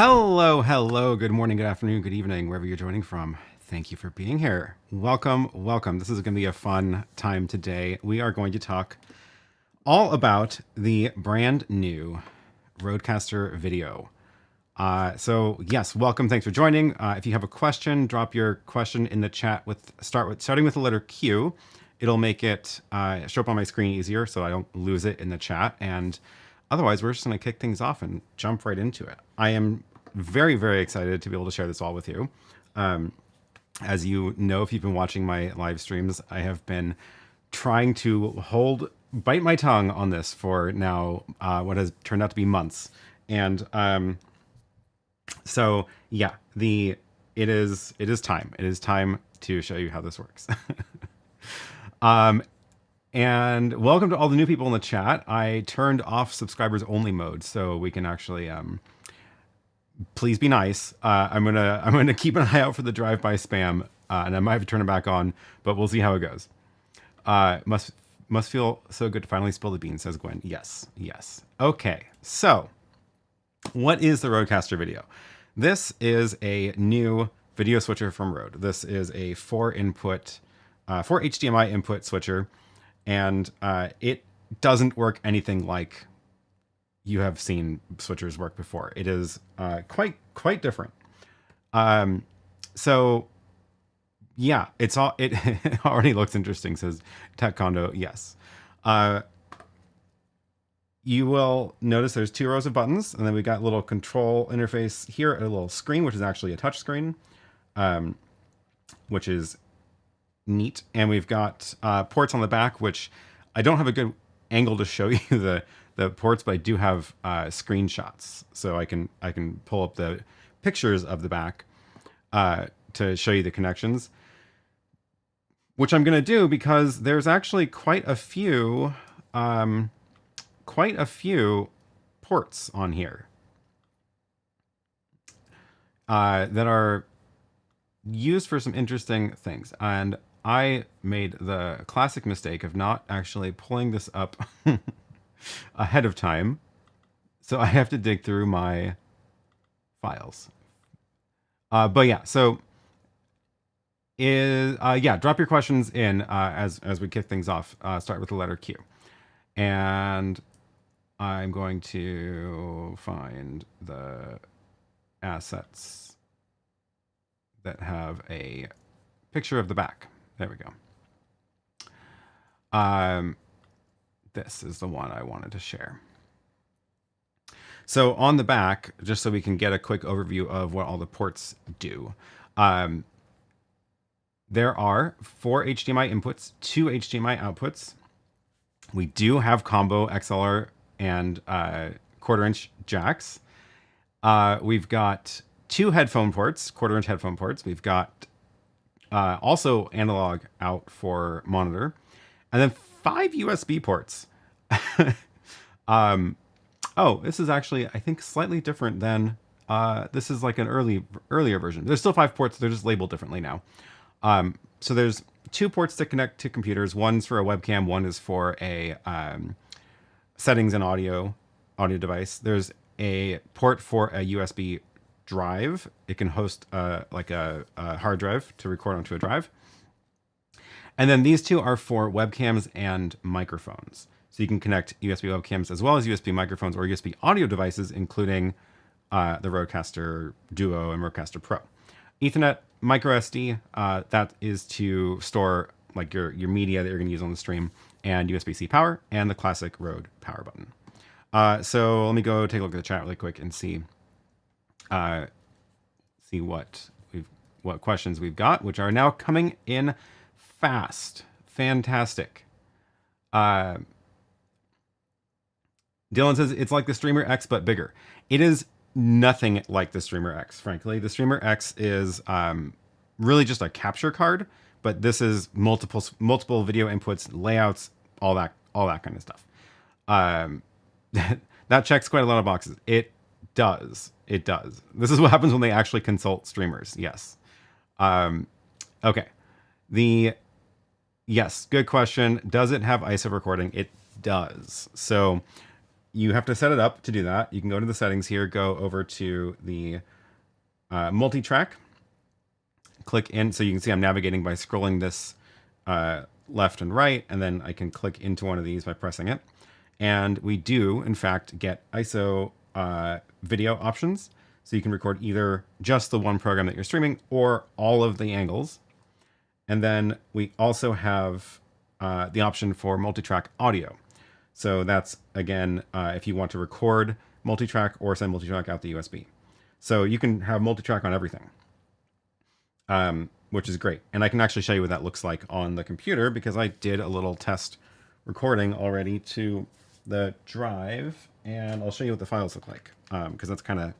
Hello, hello, good morning, good afternoon, good evening, wherever you're joining from. Thank you for being here. Welcome, welcome. This is going to be a fun time today. We are going to talk all about the brand new RØDECaster video. So yes, welcome. Thanks for joining. If you have a question, drop your question in the chat starting with the letter Q. It'll make it show up on my screen easier so I don't lose it in the chat. And otherwise, we're just going to kick things off and jump right into it. I am very, very excited to be able to share this all with you. As you know, if you've been watching my live streams, I have been trying to bite my tongue on this for now what has turned out to be months. And so yeah, it is time. It is time to show you how this works. And welcome to all the new people in the chat. I turned off subscribers only mode so we can actually please be nice. I'm gonna keep an eye out for the drive-by spam, and I might have to turn it back on, but we'll see how it goes. Must feel so good to finally spill the beans, says Gwen. Yes, yes. Okay, so what is the RØDECaster video? This is a new video switcher from Rode. This is a 4 HDMI input switcher, and it doesn't work anything like you have seen switchers work before. It is quite different. So yeah, it already looks interesting, says Tech Condo. Yes. You will notice there's 2 rows of buttons, and then we got a little control interface here, a little screen, which is actually a touch screen, which is neat. And we've got ports on the back, which I don't have a good angle to show you the ports, but I do have screenshots, so I can pull up the pictures of the back to show you the connections, which I'm going to do because there's actually quite a few ports on here that are used for some interesting things. And I made the classic mistake of not actually pulling this up ahead of time, so I have to dig through my files. But yeah, so drop your questions in as we kick things off. Start with the letter Q, and I'm going to find the assets that have a picture of the back. There we go. This is the one I wanted to share. So on the back, just so we can get a quick overview of what all the ports do, there are 4 HDMI inputs, 2 HDMI outputs. We do have combo XLR and 1/4 inch jacks. We've got 2 headphone ports, 1/4 inch headphone ports. We've got also analog out for monitor, and then 5 USB ports. Oh, this is actually, I think, slightly different than this is like an earlier version. There's still 5 ports, they're just labeled differently now. So there's 2 ports to connect to computers. One's for a webcam, one is for a settings and audio device. There's a port for a USB drive. It can host like a hard drive to record onto a drive. And then these 2 are for webcams and microphones. So you can connect USB webcams as well as USB microphones or USB audio devices, including the RØDECaster Duo and RØDECaster Pro. Ethernet micro SD, that is to store like your media that you're going to use on the stream, and USB-C power, and the classic Rode power button. So let me go take a look at the chat really quick and see what questions we've got, which are now coming in fast. Fantastic. Dylan says it's like the Streamer X but bigger. It is nothing like the Streamer X, frankly. The Streamer X is really just a capture card, but this is multiple video inputs, layouts, all that kind of stuff. That checks quite a lot of boxes. It does. This is what happens when they actually consult streamers. Yes. Okay. Yes, good question. Does it have ISO recording? It does. So you have to set it up to do that. You can go to the settings here, go over to the multi-track, click in. So you can see I'm navigating by scrolling this left and right, and then I can click into one of these by pressing it. And we do, in fact, get ISO video options. So you can record either just the one program that you're streaming or all of the angles. And then we also have the option for multi-track audio. So that's, again, if you want to record multi-track or send multi-track out the USB. So you can have multi-track on everything, which is great. And I can actually show you what that looks like on the computer because I did a little test recording already to the drive, and I'll show you what the files look like because that's kind of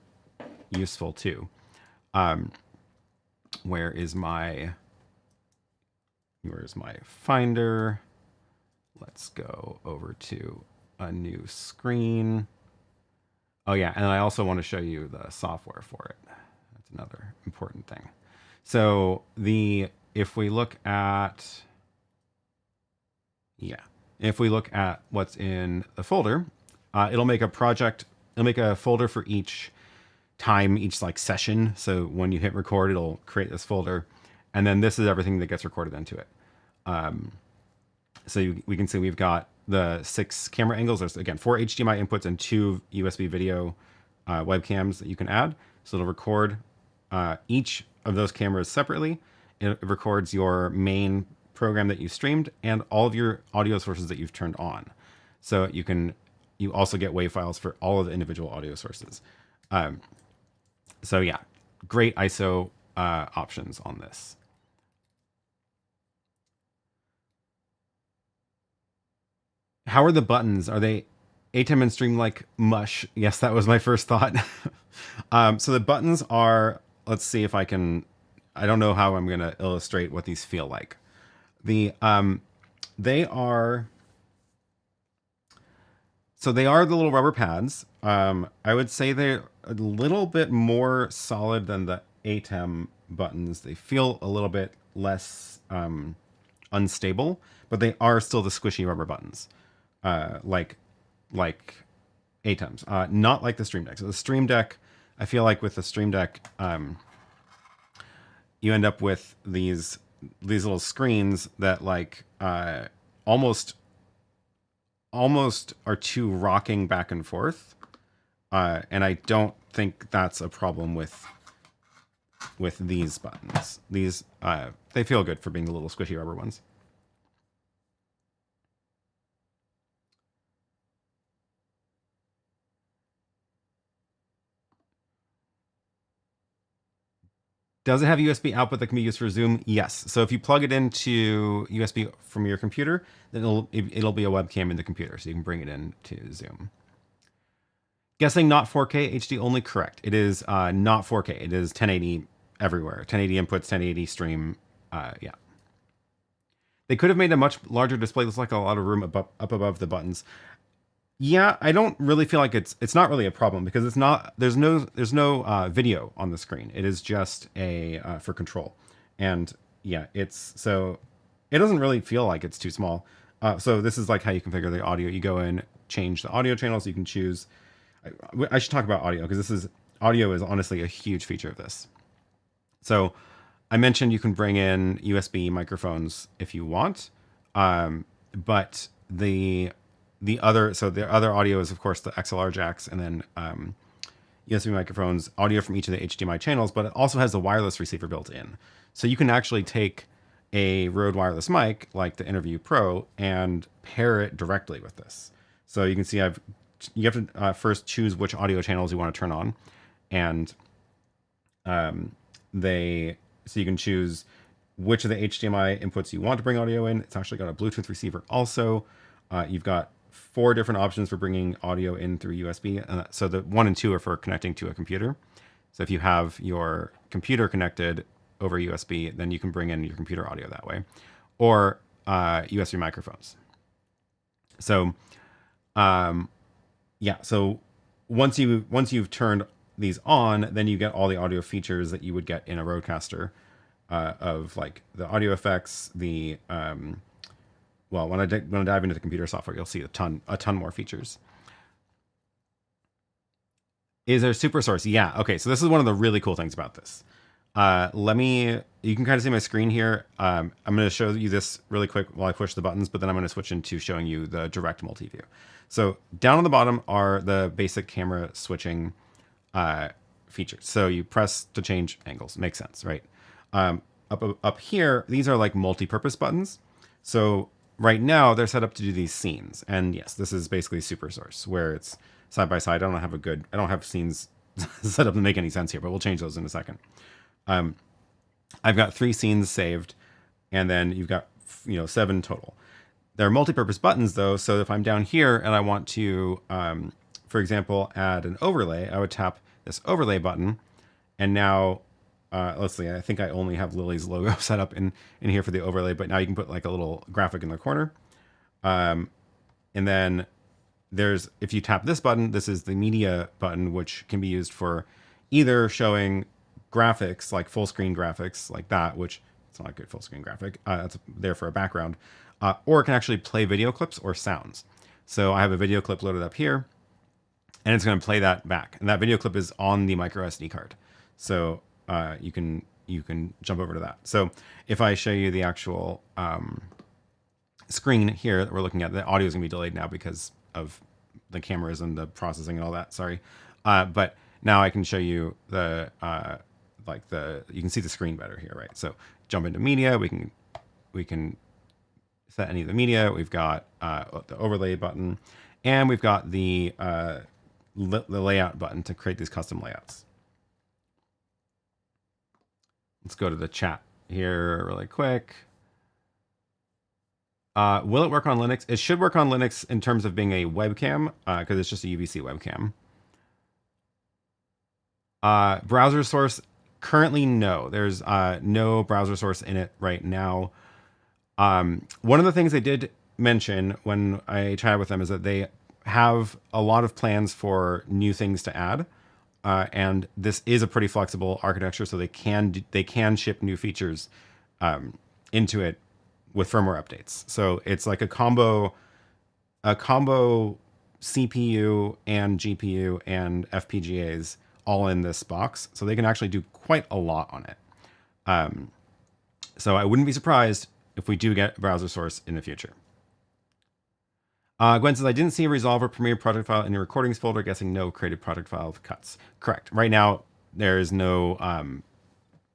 useful too. Where's my Finder? Let's go over to a new screen. Oh yeah, and I also want to show you the software for it. That's another important thing. So if we look at what's in the folder, it'll make a project. It'll make a folder for each time, each like session. So when you hit record, it'll create this folder, and then this is everything that gets recorded into it. So we can see we've got the 6 camera angles. There's, again, 4 HDMI inputs and 2 USB video webcams that you can add. So it'll record each of those cameras separately. It records your main program that you streamed and all of your audio sources that you've turned on. So you also get WAV files for all of the individual audio sources. So yeah, great ISO options on this. How are the buttons? Are they ATEM and Stream like mush? Yes, that was my first thought. So the buttons are, let's see if I don't know how I'm going to illustrate what these feel like. They are the little rubber pads. I would say they're a little bit more solid than the ATEM buttons. They feel a little bit less unstable, but they are still the squishy rubber buttons. Like ATEMs, not like the Stream Deck. So the Stream Deck, I feel like with the Stream Deck, you end up with these little screens that like almost are too rocking back and forth, and I don't think that's a problem with these buttons. These they feel good for being the little squishy rubber ones. Does it have USB output that can be used for Zoom? Yes. So if you plug it into USB from your computer, then it'll be a webcam in the computer, so you can bring it into Zoom. Guessing not 4K HD only, correct. It is not 4K. It is 1080 everywhere. 1080 inputs, 1080 stream. Yeah. They could have made a much larger display. Looks like a lot of room up above the buttons. Yeah, I don't really feel like it's not really a problem because it's not, there's no video on the screen. It is just for control. And yeah, so it doesn't really feel like it's too small. So this is like how you configure the audio. You go in, change the audio channels. You can choose, I should talk about audio because audio is honestly a huge feature of this. So I mentioned you can bring in USB microphones if you want, but the other audio is, of course, the XLR jacks and then USB microphones, audio from each of the HDMI channels, but it also has a wireless receiver built in. So you can actually take a Rode wireless mic like the Interview Pro and pair it directly with this. So you can see you have to first choose which audio channels you want to turn on, and so you can choose which of the HDMI inputs you want to bring audio in. It's actually got a Bluetooth receiver also. You've got 4 different options for bringing audio in through USB. So the 1 and 2 are for connecting to a computer. So if you have your computer connected over USB, then you can bring in your computer audio that way, or USB microphones. So, yeah. So once you've turned these on, then you get all the audio features that you would get in a RØDECaster, of like the audio effects, the well, when I dive into the computer software, you'll see a ton more features. Is there a super source? Yeah. Okay. So this is one of the really cool things about this. You can kind of see my screen here. I'm going to show you this really quick while I push the buttons, but then I'm going to switch into showing you the direct multi-view. So down on the bottom are the basic camera switching features. So you press to change angles. Makes sense, right? Up here, these are like multi-purpose buttons. So right now they're set up to do these scenes. And yes, this is basically super source where it's side by side. I don't have scenes set up to make any sense here, but we'll change those in a second. I've got 3 scenes saved, and then you've got 7 total. They're multi-purpose buttons though, so if I'm down here and I want to, for example, add an overlay, I would tap this overlay button, and now let's see. I think I only have Lily's logo set up in here for the overlay, but now you can put like a little graphic in the corner, and then if you tap this button, this is the media button, which can be used for either showing graphics, like full screen graphics like that, which it's not a good full screen graphic. It's there for a background, or it can actually play video clips or sounds. So I have a video clip loaded up here, and it's going to play that back. And that video clip is on the micro SD card. So you can jump over to that. So if I show you the actual screen here that we're looking at, the audio is going to be delayed now because of the cameras and the processing and all that. Sorry, but now I can show you the you can see the screen better here, right? So jump into media. We can set any of the media. We've got the overlay button, and we've got the layout button to create these custom layouts. Let's go to the chat here really quick. Will it work on Linux? It should work on Linux in terms of being a webcam, because it's just a UVC webcam. Browser source, currently no. There's no browser source in it right now. One of the things they did mention when I chatted with them is that they have a lot of plans for new things to add. And this is a pretty flexible architecture, so they can ship new features into it with firmware updates. So it's like a combo CPU and GPU and FPGAs all in this box, so they can actually do quite a lot on it. So I wouldn't be surprised if we do get a browser source in the future. Gwen says, I didn't see a Resolve or Premiere project file in your recordings folder, guessing no created project file cuts. Correct. Right now, there is no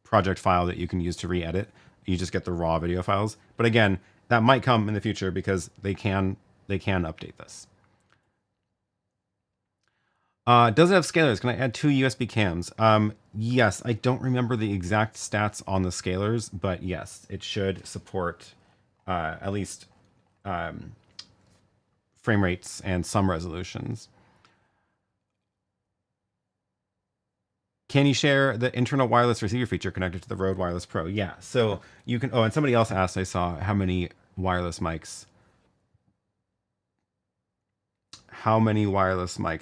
project file that you can use to re-edit. You just get the raw video files. But again, that might come in the future because they can update this. Does it have scalers? Can I add 2 USB cams? Yes, I don't remember the exact stats on the scalers, but yes, it should support at least frame rates and some resolutions. Can you share the internal wireless receiver feature connected to the Rode Wireless Pro? Yeah, so you can, oh, and somebody else asked, I saw, how many wireless mics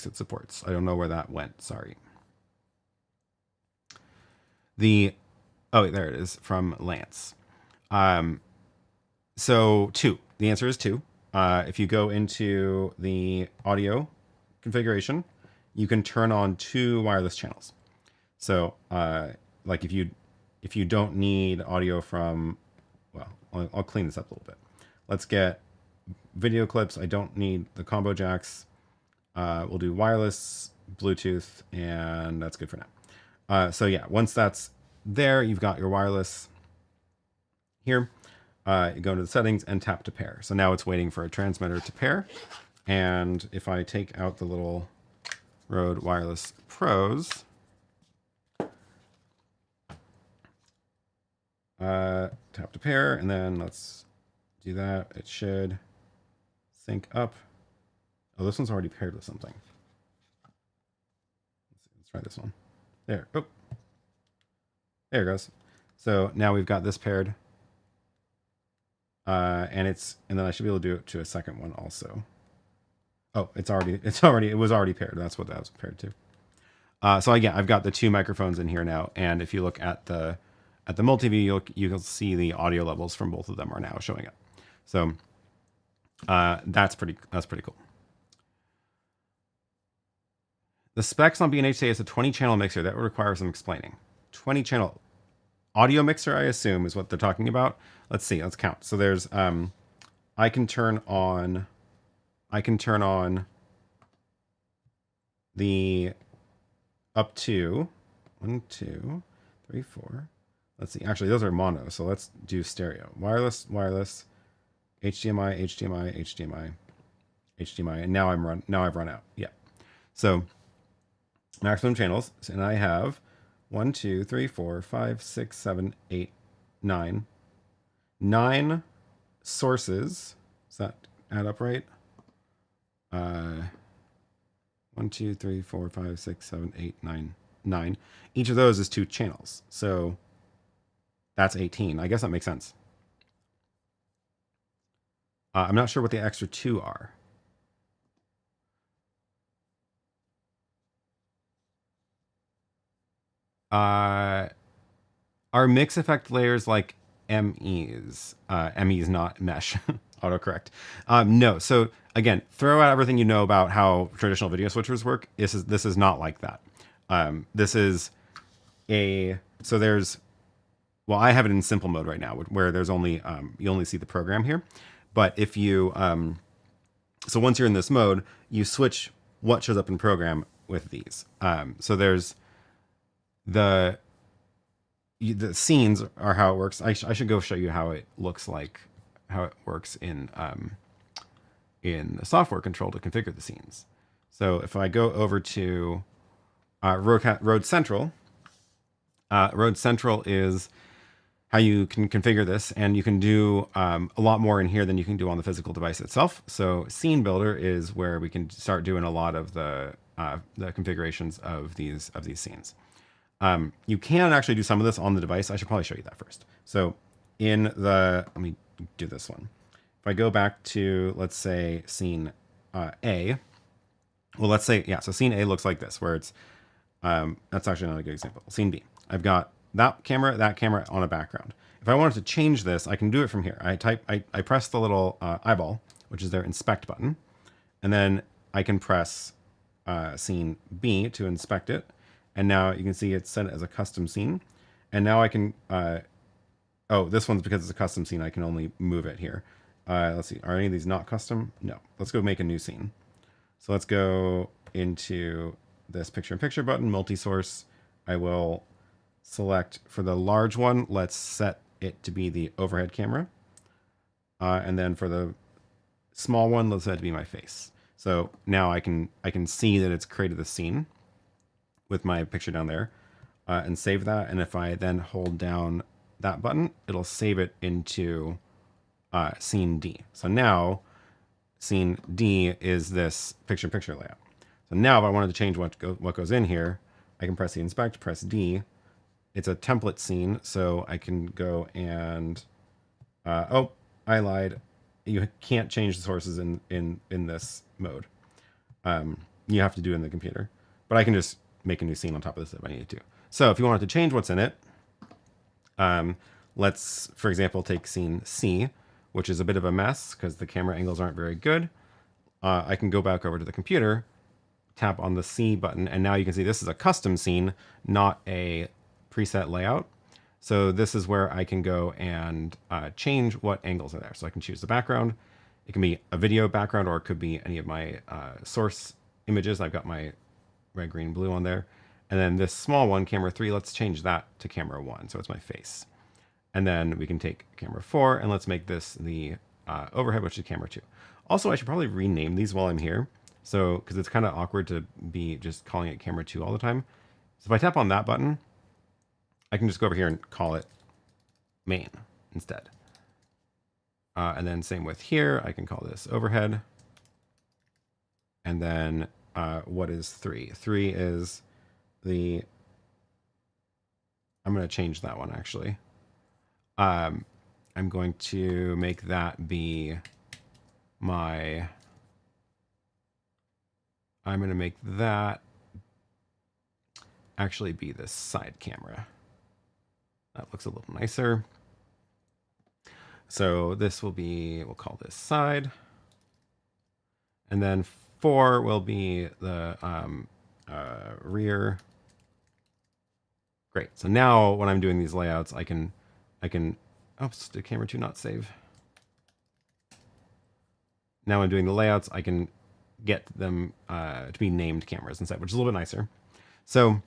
it supports. I don't know where that went, sorry. Oh, there it is, from Lance. So 2, the answer is 2. If you go into the audio configuration, you can turn on 2 wireless channels. So like if you don't need audio from, well, I'll clean this up a little bit. Let's get video clips. I don't need the combo jacks. We'll do wireless, Bluetooth, and that's good for now. So yeah, once that's there, you've got your wireless here. You go into the settings and tap to pair. So now it's waiting for a transmitter to pair. And if I take out the little Rode Wireless Pros, tap to pair, and then let's do that. It should sync up. Oh, this one's already paired with something. Let's try this one. There. Oh, there it goes. So now we've got this paired. And then I should be able to do it to a second one also. Oh, it was already paired. That's what that was paired to. So again, I've got the 2 microphones in here now, and if you look at the multi-view, you'll see the audio levels from both of them are now showing up. So that's pretty cool. The specs on B&H say it's a 20-channel mixer. That would require some explaining. 20-channel audio mixer, I assume, is what they're talking about. Let's see. Let's count. So there's I can turn on the up to 1, 2, 3, 4. Let's see. Actually, those are mono. So let's do stereo. Wireless, wireless, HDMI, HDMI, HDMI, HDMI, and now I've run out. Yeah. So maximum channels, and I have 1, 2, 3, 4, 5, 6, 7, 8, 9. 9 sources. Does that add up right? 1, 2, 3, 4, 5, 6, 7, 8, 9. 9. Each of those is 2 channels. So that's 18. I guess that makes sense. I'm not sure what the extra 2 are. Are mix effect layers like MEs? MEs, not mesh. Autocorrect. No. So again, throw out everything you know about how traditional video switchers work. This is not like that. This is so there's, well, I have it in simple mode right now, where there's only you only see the program here. But if you so once you're in this mode, you switch what shows up in program with these. So there's the scenes are how it works. I should go show you how it looks like, how it works in the software control to configure the scenes. So if I go over to Rode Central, Rode Central is how you can configure this, and you can do a lot more in here than you can do on the physical device itself. So Scene Builder is where we can start doing a lot of the configurations of these scenes. You can actually do some of this on the device. I should probably show you that first. So in the, let me do this one. If I go back to, let's say, scene A, well, let's say, yeah, so scene A looks like this, where it's, that's actually not a good example. Scene B, I've got that camera on a background. If I wanted to change this, I can do it from here. I press the little eyeball, which is their inspect button, and then I can press scene B to inspect it. And now you can see it's set as a custom scene. And now I can, oh, this one's because it's a custom scene. I can only move it here. Let's see, are any of these not custom? No. Let's go make a new scene. So let's go into this picture-in-picture button, multi-source. I will select, for the large one, let's set it to be the overhead camera. And then for the small one, let's set it to be my face. So now I can see that it's created the scene with my picture down there, and save that. And if I then hold down that button, it'll save it into scene D. So now scene D is this picture-in-picture layout. So now if I wanted to change what goes in here, I can press the inspect, press D. It's a template scene, so I can go and, oh, I lied. You can't change the sources in this mode. You have to do it in the computer. But I can just make a new scene on top of this if I needed to. So if you wanted to change what's in it, let's, for example, take scene C, which is a bit of a mess because the camera angles aren't very good. I can go back over to the computer, tap on the C button, and now you can see this is a custom scene, not a preset layout. So this is where I can go and change what angles are there. So I can choose the background. It can be a video background, or it could be any of my source images. I've got my red, green, blue on there. And then this small one, camera 3, let's change that to camera 1. So it's my face. And then we can take camera 4 and let's make this the overhead, which is camera 2. Also, I should probably rename these while I'm here. So, because it's kind of awkward to be just calling it camera 2 all the time. So if I tap on that button, I can just go over here and call it main instead. And then same with here, I can call this overhead. And then what is 3? 3 is the, I'm going to change that one actually. I'm going to make that be my, I'm going to make that actually be the side camera. That looks a little nicer. So this will be, we'll call this side. And then 4 will be the rear. Great. So now when I'm doing these layouts, I can, oops, did camera 2 not save? Now when I'm doing the layouts, I can get them to be named cameras instead, which is a little bit nicer. So,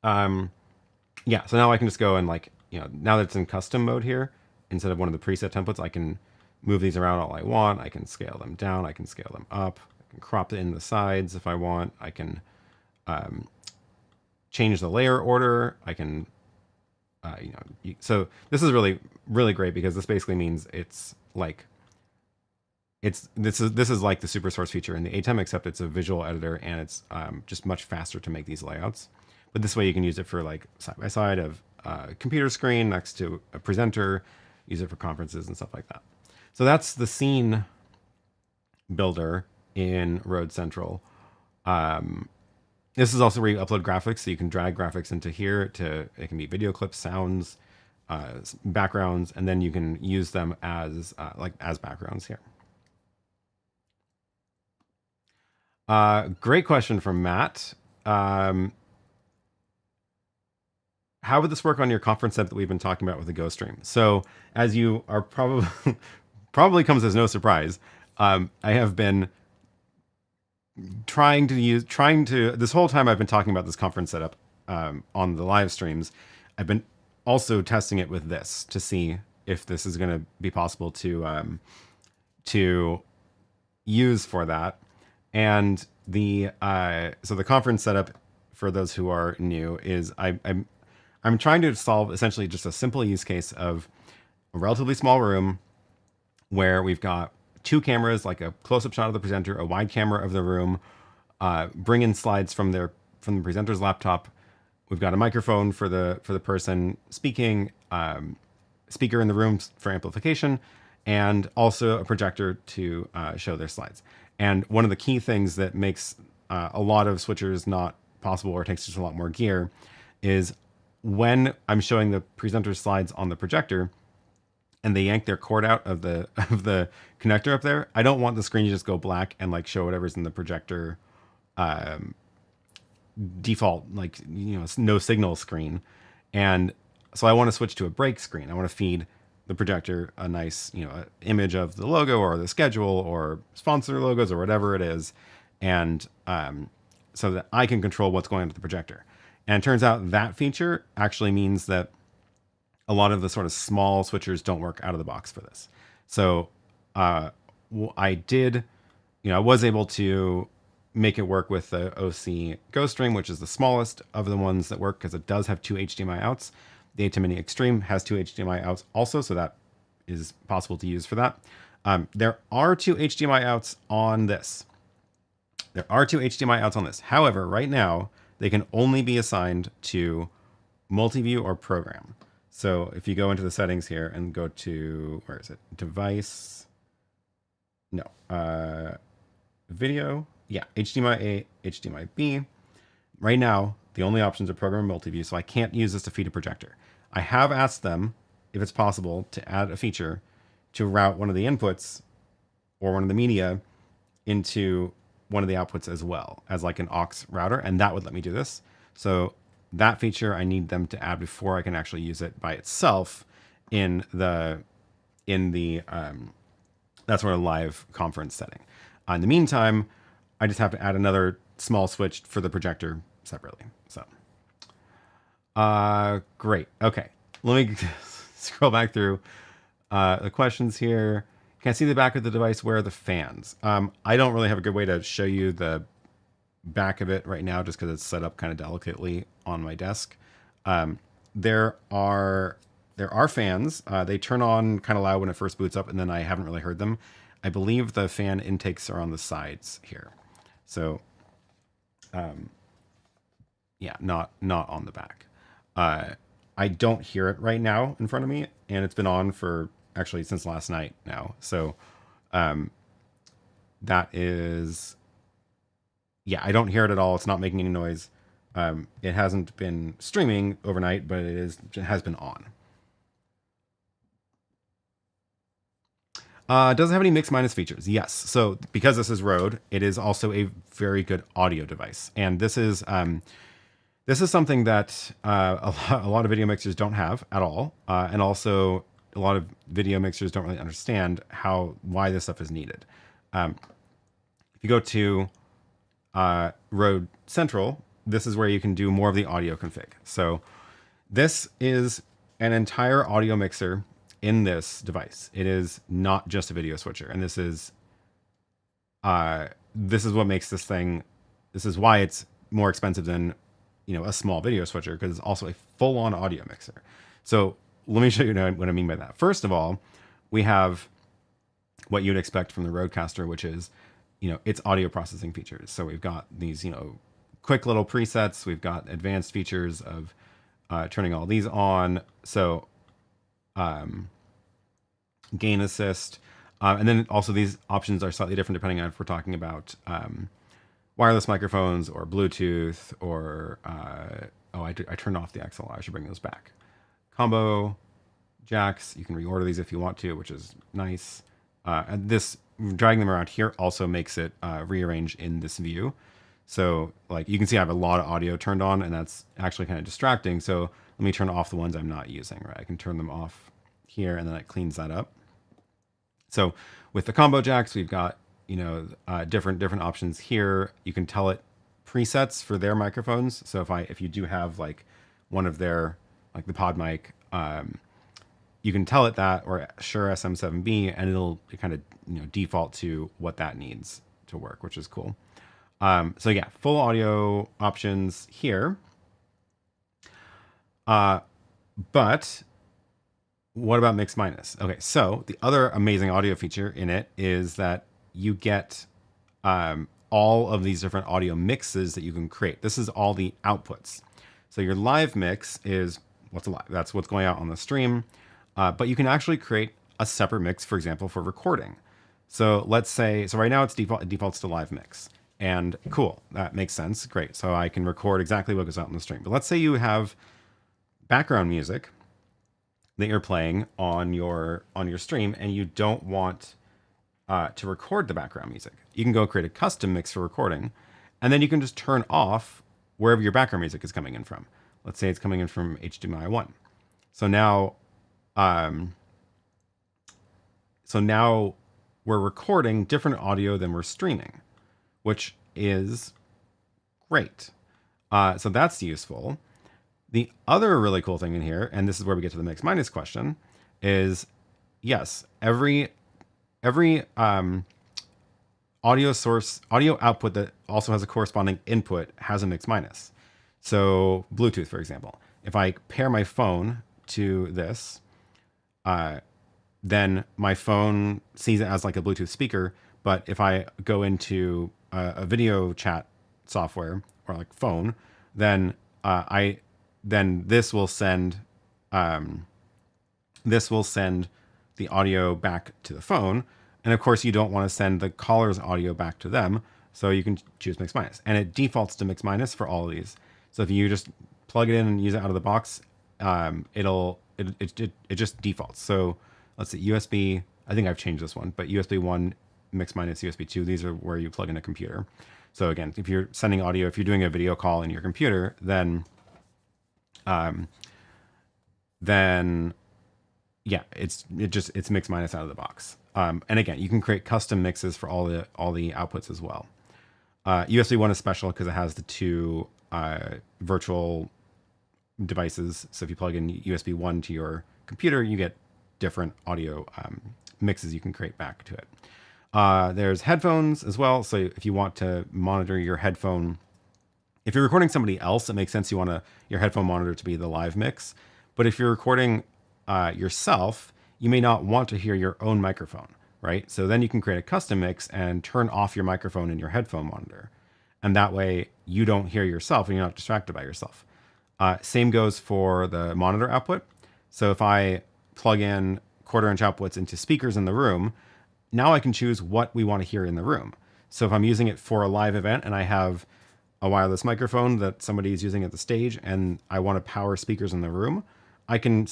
yeah, so now I can just go and like, now that it's in custom mode here, instead of one of the preset templates, I can move these around all I want. I can scale them down. I can scale them up. I can crop it in the sides if I want. I can change the layer order. I can, so this is really, really great because this basically means it's like, this is like the super source feature in the ATEM, except it's a visual editor and it's just much faster to make these layouts. But this way you can use it for like side by side of a computer screen next to a presenter, use it for conferences and stuff like that. So that's the scene builder in Rode Central. This is also where you upload graphics, so you can drag graphics into here it can be video clips, sounds, backgrounds, and then you can use them as backgrounds here. Great question from Matt. How would this work on your conference set that we've been talking about with the Ghost Stream? So as you are probably comes as no surprise, I have been trying to this whole time I've been talking about this conference setup on the live streams. I've been also testing it with this to see if this is going to be possible to use for that. And so the conference setup, for those who are new, is I'm trying to solve essentially just a simple use case of a relatively small room where we've got 2 cameras, like a close-up shot of the presenter, a wide camera of the room, bring in slides from the presenter's laptop. We've got a microphone for the person speaking, speaker in the room for amplification, and also a projector to show their slides. And one of the key things that makes a lot of switchers not possible, or takes just a lot more gear, is when I'm showing the presenter's slides on the projector and they yank their cord out of the connector up there, I don't want the screen to just go black and like show whatever's in the projector default, like, no signal screen. And so I want to switch to a break screen. I want to feed the projector a nice, image of the logo or the schedule or sponsor logos or whatever it is. And so that I can control what's going on to the projector. And it turns out that feature actually means that a lot of the sort of small switchers don't work out of the box for this. So I was able to make it work with the OC Ghost Stream, which is the smallest of the ones that work because it does have 2 HDMI outs. The ATEM Mini Extreme has 2 HDMI outs also, so that is possible to use for that. There are 2 HDMI outs on this. However, right now, they can only be assigned to multi-view or program. So if you go into the settings here and go to, where is it? Device. No. Video. Yeah. HDMI A, HDMI B. Right now, the only options are program and multi-view, so I can't use this to feed a projector. I have asked them if it's possible to add a feature to route one of the inputs or one of the media into one of the outputs as well as like an aux router, and that would let me do this. So that feature I need them to add before I can actually use it by itself in the that sort of live conference setting. In the meantime, I just have to add another small switch for the projector separately. So great. Okay, let me scroll back through the questions here. Can I see the back of the device? Where are the fans? I don't really have a good way to show you the back of it right now just because it's set up kind of delicately on my desk. There are fans. They turn on kind of loud when it first boots up, and then I haven't really heard them. I believe the fan intakes are on the sides here. So yeah, not on the back. I don't hear it right now in front of me, and it's been on for actually since last night now. So that is, yeah, I don't hear it at all. It's not making any noise. It hasn't been streaming overnight, but it has been on. Does it have any Mixminus features? Yes. So because this is Rode, it is also a very good audio device, and this is something that a lot of video mixers don't have at all, and also a lot of video mixers don't really understand why this stuff is needed. If you go to Rode Central, this is where you can do more of the audio config. So this is an entire audio mixer in this device. It is not just a video switcher, and this is what makes this thing. This is why it's more expensive than a small video switcher, because it's also a full-on audio mixer. So let me show you what I mean by that. First of all, we have what you'd expect from the RØDECaster, which is its audio processing features. So we've got these quick little presets. We've got advanced features of turning all these on. So gain assist, and then also these options are slightly different depending on if we're talking about wireless microphones or Bluetooth or I turned off the XLR. I should bring those back. Combo jacks, you can reorder these if you want to, which is nice. And this dragging them around here also makes it rearrange in this view. So like you can see I have a lot of audio turned on, and that's actually kind of distracting. So let me turn off the ones I'm not using, right? I can turn them off here, and then it cleans that up. So with the combo jacks, we've got different options here. You can tell it presets for their microphones. So if you do have like one of their, like the pod mic, you can tell it that, or Shure SM7B, and it'll kind of default to what that needs to work, which is cool. So yeah, full audio options here. But what about Mixminus? Okay, so the other amazing audio feature in it is that you get all of these different audio mixes that you can create. This is all the outputs. So your live mix is what's alive. That's what's going out on the stream. But you can actually create a separate mix, for example, for recording. So let's say, right now it defaults to live mix. And cool, that makes sense. Great. So I can record exactly what goes out on the stream. But let's say you have background music that you're playing on your stream, and you don't want to record the background music. You can go create a custom mix for recording, and then you can just turn off wherever your background music is coming in from. Let's say it's coming in from HDMI 1. So now we're recording different audio than we're streaming, which is great. So that's useful. The other really cool thing in here, and this is where we get to the Mixminus question, is yes, every audio output that also has a corresponding input has a Mixminus. So Bluetooth, for example, if I pair my phone to this, then my phone sees it as like a Bluetooth speaker. But if I go into a video chat software or like phone, then this will send the audio back to the phone. And of course, you don't want to send the caller's audio back to them, so you can choose Mixminus, and it defaults to Mixminus for all of these. So if you just plug it in and use it out of the box, it just defaults. So let's see, USB. I think I've changed this one, but USB 1, Mixminus, USB 2. These are where you plug in a computer. So again, if you're sending audio, if you're doing a video call in your computer, then yeah, it's Mixminus out of the box. And again, you can create custom mixes for all the outputs as well. USB 1 is special because it has the two virtual devices. So if you plug in USB 1 to your computer, you get different audio mixes you can create back to it. There's headphones as well. So if you want to monitor your headphone, if you're recording somebody else, it makes sense you want your headphone monitor to be the live mix. But if you're recording yourself, you may not want to hear your own microphone, right? So then you can create a custom mix and turn off your microphone in your headphone monitor. And that way you don't hear yourself and you're not distracted by yourself. Same goes for the monitor output. So if I plug in 1/4 inch outputs into speakers in the room, now I can choose what we want to hear in the room. So if I'm using it for a live event and I have a wireless microphone that somebody is using at the stage and I want to power speakers in the room, I can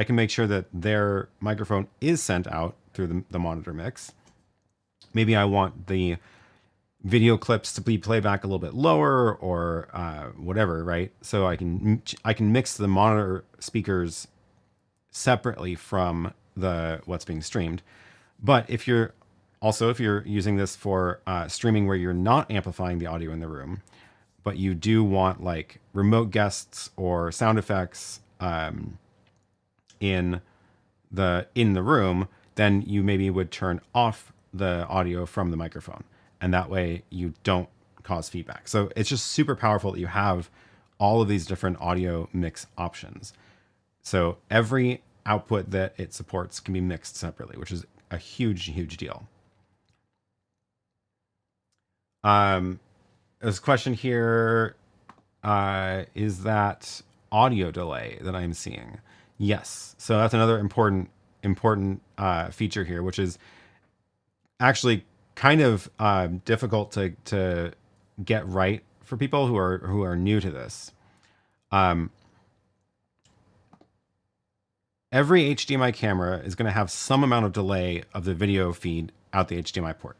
make sure that their microphone is sent out through the monitor mix. Maybe I want the video clips to be playback a little bit lower, or whatever, right? So I can mix the monitor speakers separately from what's being streamed. But if you're using this for streaming where you're not amplifying the audio in the room, but you do want like remote guests or sound effects in the room, then you maybe would turn off the audio from the microphone, and that way you don't cause feedback. So it's just super powerful that you have all of these different audio mix options. So every output that it supports can be mixed separately, which is a huge deal. There's a question here. Is that audio delay that I'm seeing? Yes. So that's another important feature here, which is actually kind of difficult to get right for people who are new to this. Every HDMI camera is going to have some amount of delay of the video feed out the HDMI port.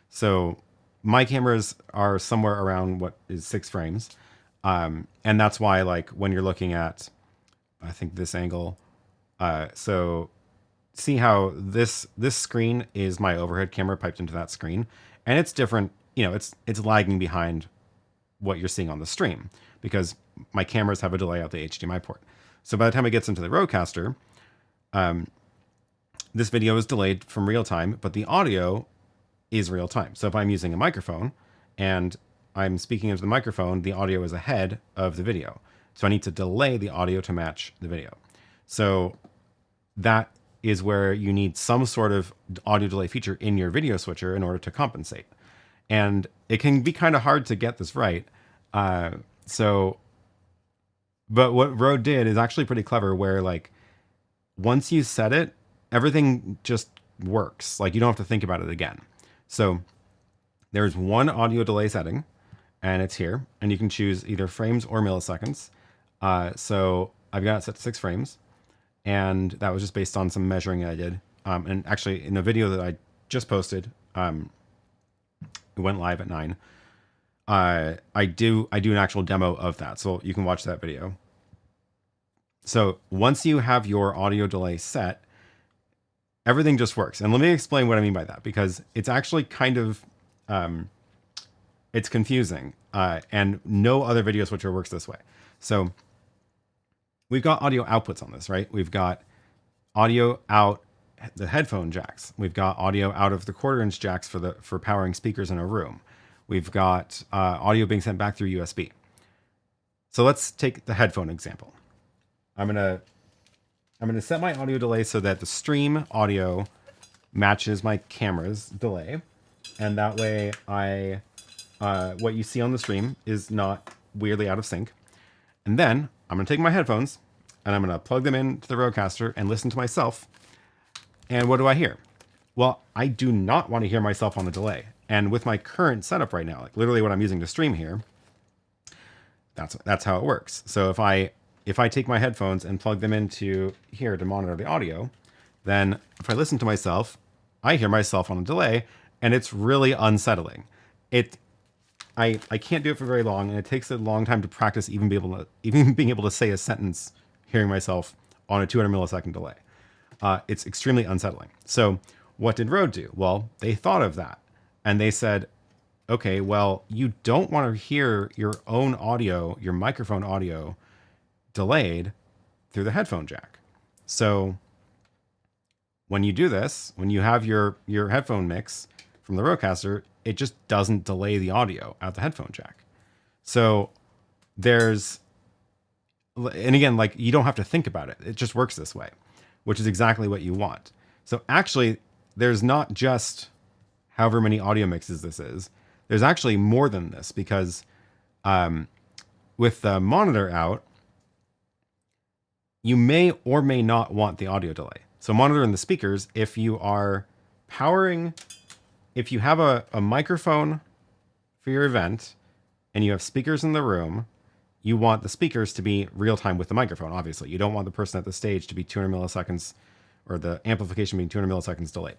So my cameras are somewhere around what is 6 frames. And that's why, like, when you're looking at, I think this angle, so see how this screen is my overhead camera piped into that screen, and it's different. You know, it's lagging behind what you're seeing on the stream because my cameras have a delay out the HDMI port. So by the time it gets into the RØDECaster, this video is delayed from real time, but the audio is real time. So if I'm using a microphone and I'm speaking into the microphone, the audio is ahead of the video. So I need to delay the audio to match the video. So that is where you need some sort of audio delay feature in your video switcher in order to compensate. And it can be kind of hard to get this right. But what Rode did is actually pretty clever, where like once you set it, everything just works. Like you don't have to think about it again. So there's one audio delay setting, and it's here, and you can choose either frames or milliseconds. So I've got it set to 6 frames, and that was just based on some measuring I did. And actually, in a video that I just posted, it went live at 9. I do an actual demo of that, so you can watch that video. So once you have your audio delay set, everything just works. And let me explain what I mean by that, because it's actually kind of it's confusing, and no other video switcher works this way. So we've got audio outputs on this, right? We've got audio out the headphone jacks. We've got audio out of the 1/4-inch jacks for powering speakers in a room. We've got audio being sent back through USB. So let's take the headphone example. I'm gonna set my audio delay so that the stream audio matches my camera's delay, and that way what you see on the stream is not weirdly out of sync. And then I'm gonna take my headphones and I'm gonna plug them into the RØDECaster and listen to myself. And what do I hear? Well, I do not want to hear myself on the delay. And with my current setup right now, like literally what I'm using to stream here, that's how it works. So if I take my headphones and plug them into here to monitor the audio, then if I listen to myself, I hear myself on a delay, and it's really unsettling. I can't do it for very long, and it takes a long time to practice even being able to say a sentence hearing myself on a 200 millisecond delay. It's extremely unsettling. So what did Rode do? Well, they thought of that, and they said, okay, well, you don't want to hear your own audio, your microphone audio, delayed through the headphone jack. So when you do this, when you have your headphone mix from the RØDECaster, it just doesn't delay the audio out the headphone jack. So and again, like you don't have to think about it. It just works this way, which is exactly what you want. So actually, there's not just however many audio mixes this is. There's actually more than this, because with the monitor out, you may or may not want the audio delay. So monitor in the speakers, if you are powering, if you have a microphone for your event and you have speakers in the room, you want the speakers to be real time with the microphone, obviously. You don't want the person at the stage to be 200 milliseconds or the amplification being 200 milliseconds delayed.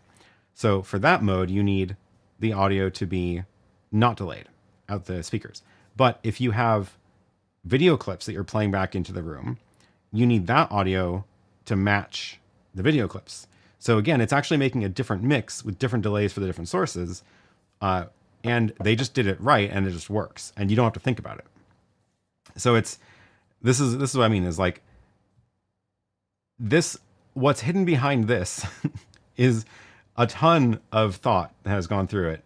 So for that mode, you need the audio to be not delayed out the speakers. But if you have video clips that you're playing back into the room, you need that audio to match the video clips. So again, it's actually making a different mix with different delays for the different sources. And they just did it right, and it just works, and you don't have to think about it. So this is what I mean is like this, what's hidden behind this is a ton of thought that has gone through it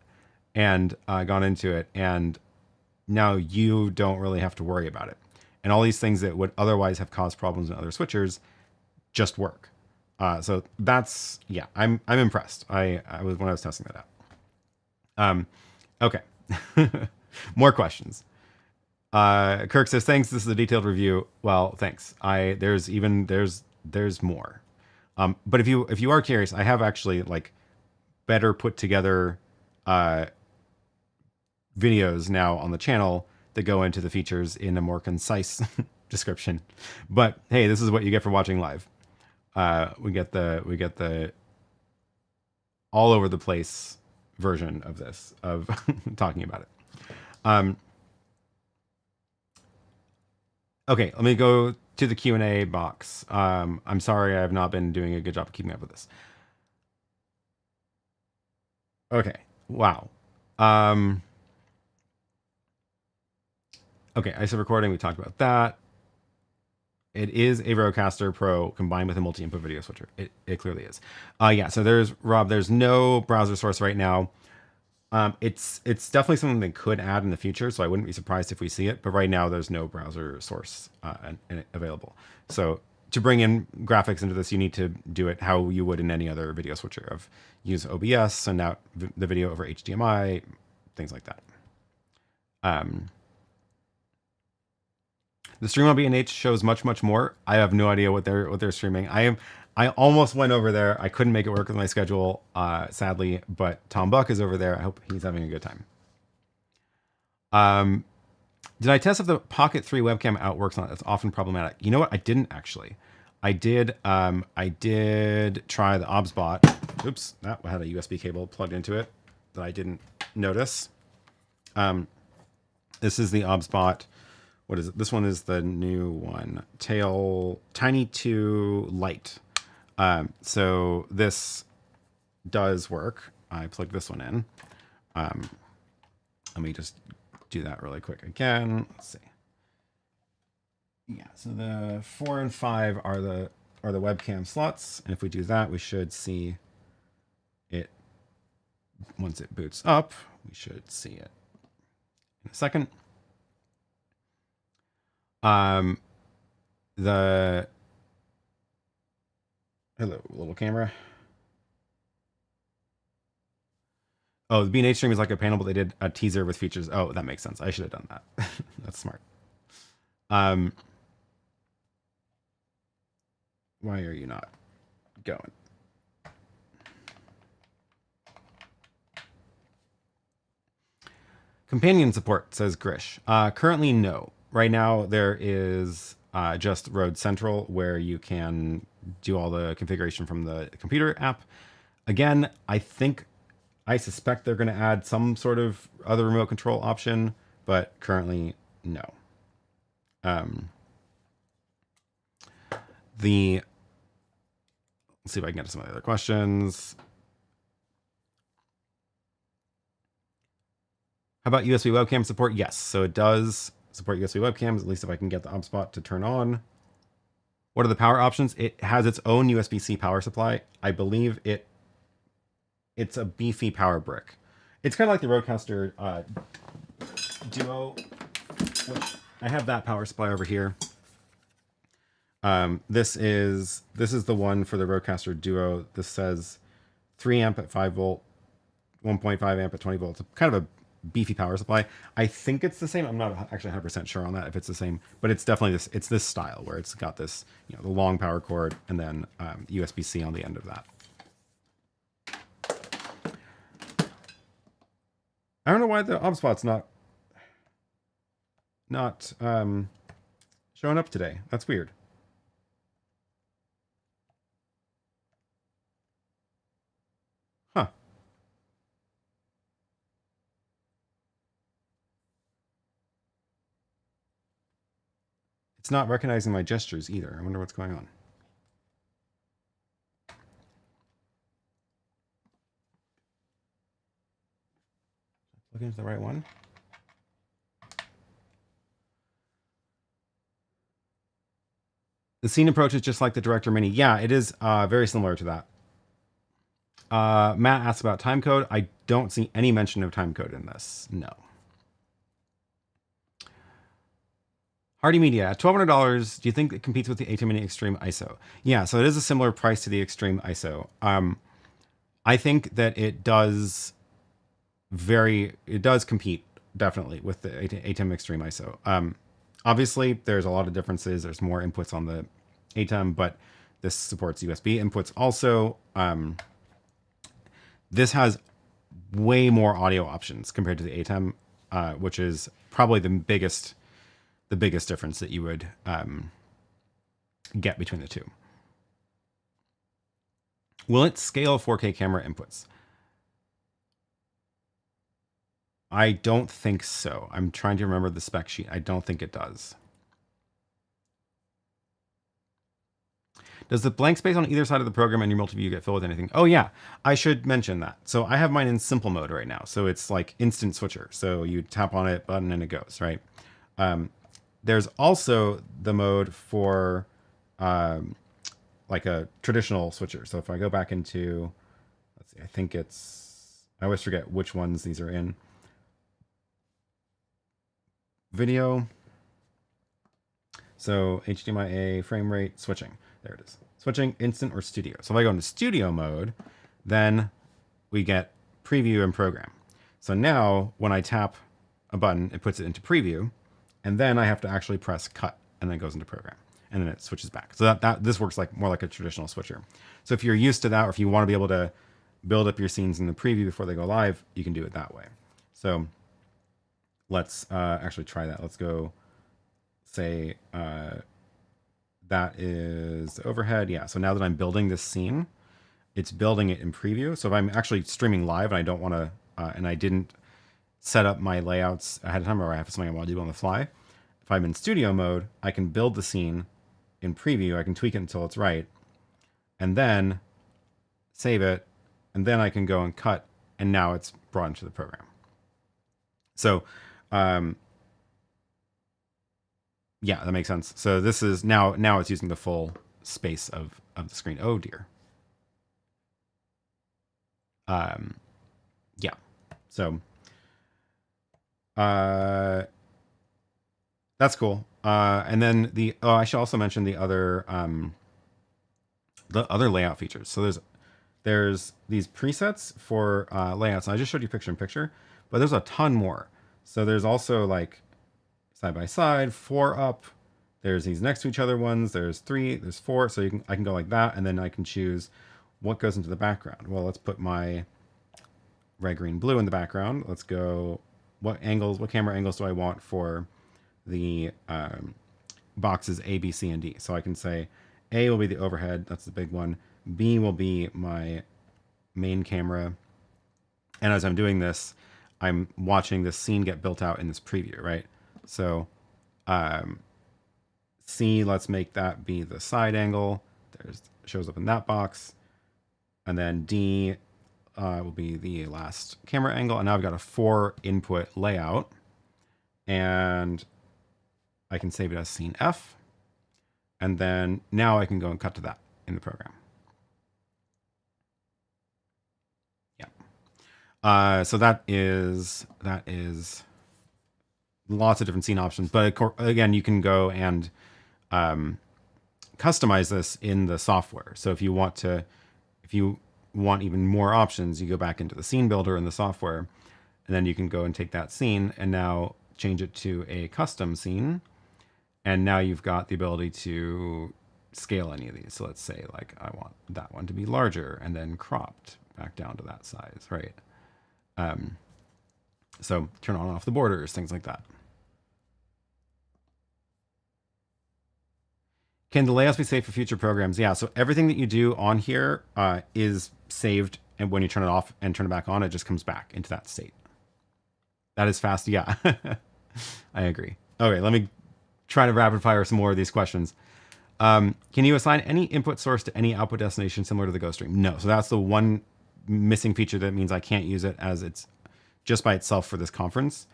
and gone into it. And now you don't really have to worry about it. And all these things that would otherwise have caused problems in other switchers just work. So that's, yeah, I'm impressed. I was when I was testing that out. Okay. More questions. Kirk says, thanks. This is a detailed review. Well, thanks. There's more. But if you are curious, I have actually like better put together videos now on the channel that go into the features in a more concise description. But hey, this is what you get for watching live. We get the all over the place version of this, of talking about it. Okay, let me go to the Q&A box. I'm sorry I have not been doing a good job of keeping up with this. Okay, wow. Okay, ISO recording, we talked about that. It is a RØDECaster Pro combined with a multi-input video switcher. It clearly is. Yeah, so there's, Rob, there's no browser source right now. It's definitely something they could add in the future, so I wouldn't be surprised if we see it. But right now, there's no browser source available. So to bring in graphics into this, you need to do it how you would in any other video switcher, of use OBS, send out the video over HDMI, things like that. The stream on B&H shows much more. I have no idea what they're streaming. I almost went over there. I couldn't make it work with my schedule, sadly, but Tom Buck is over there. I hope he's having a good time. Did I test if the Pocket 3 webcam out works on it? That's often problematic. You know what? I didn't actually. I did try the OBSBot. Oops, that had a USB cable plugged into it that I didn't notice. This is the OBSBot. What is it? This one is the new one. Tiny 2 Lite. So this does work. I plugged this one in. Let me just do that really quick again. Let's see. Yeah, so the 4 and 5 are the webcam slots, and if we do that, we should see it. Once it boots up, we should see it in a second. Hello, little camera. Oh, the B&H stream is like a panel, but they did a teaser with features. Oh, that makes sense. I should have done that. That's smart. Why are you not going? Companion support, says Grish. Currently, no. Right now, there is just Rode Central, where you can do all the configuration from the computer app. Again, I suspect they're going to add some sort of other remote control option, but currently, no. Let's see if I can get to some of the other questions. How about USB webcam support? Yes, so it does support USB webcams, at least if I can get the OBSBot to turn on. What are the power options? It has its own USB-C power supply. I believe it's a beefy power brick. It's kind of like the RØDECaster Duo, which I have that power supply over here. This is the one for the RØDECaster Duo. This says 3 amp at 5 volt, 1.5 amp at 20 volts. Kind of a beefy power supply. I think it's the same. I'm not actually 100% sure on that if it's the same, but it's definitely this. It's this style where it's got this, the long power cord and then USB-C on the end of that. I don't know why the OBSBot's not showing up today. That's weird. It's not recognizing my gestures either. I wonder what's going on. Looking at the right one. The scene approach is just like the Director Mini. Yeah, it is very similar to that. Matt asked about timecode. I don't see any mention of timecode in this. No. Hardy Media, at $1,200, do you think it competes with the ATEM Mini Extreme ISO? Yeah, so it is a similar price to the Extreme ISO. I think that it does compete definitely with the ATEM Extreme ISO. Obviously, there's a lot of differences. There's more inputs on the ATEM, but this supports USB inputs also. This has way more audio options compared to the ATEM, which is probably the biggest difference that you would get between the two. Will it scale 4K camera inputs? I don't think so. I'm trying to remember the spec sheet. I don't think it does. Does the blank space on either side of the program and your multi-view get filled with anything? Oh yeah, I should mention that. So I have mine in simple mode right now. So it's like instant switcher. So you tap on it, button, and it goes, right? There's also the mode for like a traditional switcher. So if I go back into, let's see, I think it's, I always forget which ones these are in. Video. So HDMI-A, frame rate, switching. There it is. Switching, instant, or studio. So if I go into studio mode, then we get preview and program. So now when I tap a button, it puts it into preview, and then I have to actually press cut, and then it goes into program, and then it switches back. So this works like more like a traditional switcher. So if you're used to that, or if you want to be able to build up your scenes in the preview before they go live, you can do it that way. So let's actually try that. Let's go say that is the overhead. Yeah, so now that I'm building this scene, it's building it in preview. So if I'm actually streaming live and I don't want to, and I didn't set up my layouts ahead of time, or I have something I want to do on the fly, if I'm in studio mode, I can build the scene in preview. I can tweak it until it's right, and then save it, and then I can go and cut, and now it's brought into the program. So yeah, that makes sense. So this is now it's using the full space of the screen. Oh dear. Yeah. So that's cool. And then I should also mention the other layout features. So there's these presets for layouts. And I just showed you picture in picture, but there's a ton more. So there's also like side by side, 4 up. There's these next to each other ones. There's 3, there's 4. So I can go like that, and then I can choose what goes into the background. Well, let's put my red, green, blue in the background. Let's go, what camera angles do I want for the boxes A, B, C, and D? So I can say A will be the overhead. That's the big one. B will be my main camera. And as I'm doing this, I'm watching this scene get built out in this preview, right? So C, let's make that be the side angle. Shows up in that box. And then D will be the last camera angle. And now I've got a 4 input layout. And I can save it as scene F. And then now I can go and cut to that in the program. Yeah. So that is lots of different scene options. But again, you can go and customize this in the software. So if you want even more options, you go back into the scene builder in the software, and then you can go and take that scene and now change it to a custom scene. And now you've got the ability to scale any of these. So let's say like I want that one to be larger and then cropped back down to that size, right? So turn on and off the borders, things like that. Can the layouts be saved for future programs? Yeah, so everything that you do on here is saved, and when you turn it off and turn it back on, it just comes back into that state. That is fast, yeah. I agree. Okay, let me trying to rapid fire some more of these questions. Can you assign any input source to any output destination similar to the Ghost Stream? No. So that's the one missing feature that means I can't use it as it's just by itself for this conference.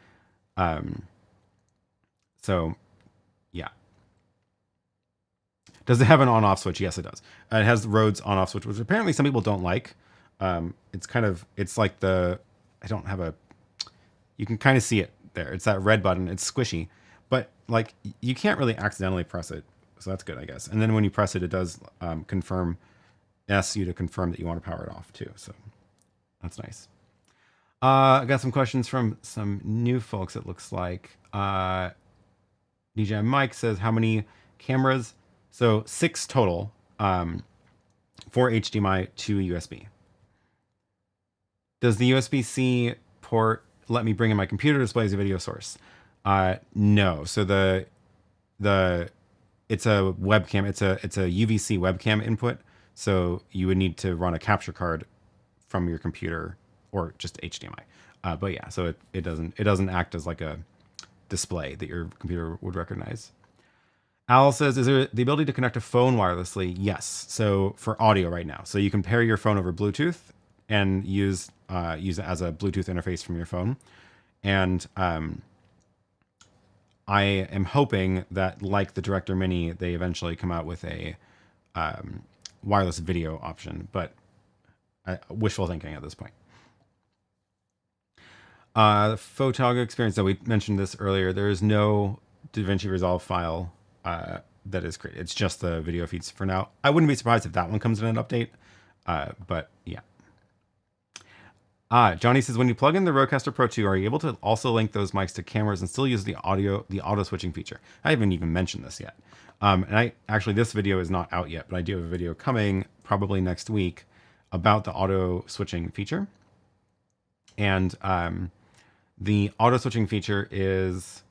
So yeah. Does it have an on-off switch? Yes, it does. It has the Rhodes on-off switch, which apparently some people don't like. It's like you can kind of see it there. It's that red button. It's squishy, but like you can't really accidentally press it. So that's good, I guess. And then when you press it, it does asks you to confirm that you want to power it off too. So that's nice. I got some questions from some new folks, it looks like. DJ Mike says, how many cameras? So 6 total, 4 HDMI, 2 USB. Does the USB-C port let me bring in my computer display as a video source? No. So it's a webcam. It's a UVC webcam input. So you would need to run a capture card from your computer or just HDMI. But yeah, so it doesn't act as like a display that your computer would recognize. Al says, is there the ability to connect a phone wirelessly? Yes. So for audio right now. So you can pair your phone over Bluetooth and use it as a Bluetooth interface from your phone. And I am hoping that, like the Director Mini, they eventually come out with a wireless video option, but wishful thinking at this point. The Photog experience, that we mentioned this earlier, there is no DaVinci Resolve file that is created. It's just the video feeds for now. I wouldn't be surprised if that one comes in an update, but yeah. Johnny says, when you plug in the RØDECaster Pro 2, are you able to also link those mics to cameras and still use the auto switching feature? I haven't even mentioned this yet. And this video is not out yet, but I do have a video coming probably next week about the auto switching feature. And the auto switching feature is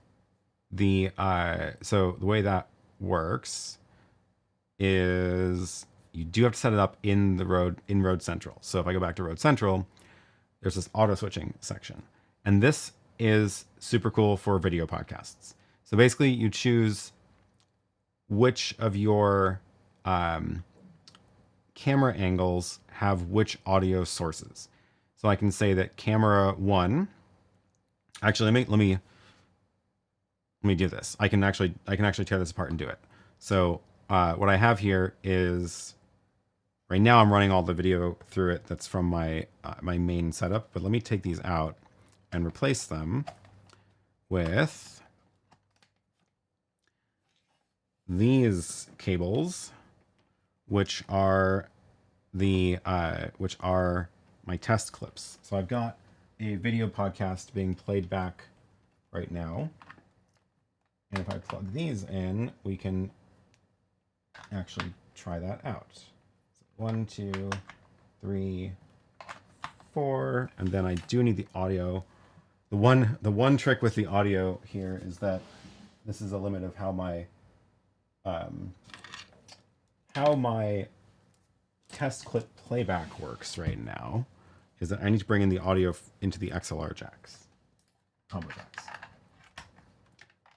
so the way that works is you do have to set it up in Rode Central. So if I go back to Rode Central, there's this auto switching section, and this is super cool for video podcasts. So basically you choose which of your camera angles have which audio sources. So I can say that camera 1, actually, let me do this. I can actually tear this apart and do it. So what I have here is, right now I'm running all the video through it that's from my my main setup, but let me take these out and replace them with these cables, which are my test clips. So I've got a video podcast being played back right now. And if I plug these in, we can actually try that out. So 1, 2, 3, 4, and then I do need the audio. The one trick with the audio here is that this is a limit of how my test clip playback works right now, is that I need to bring in the audio into the XLR jacks, combo jacks.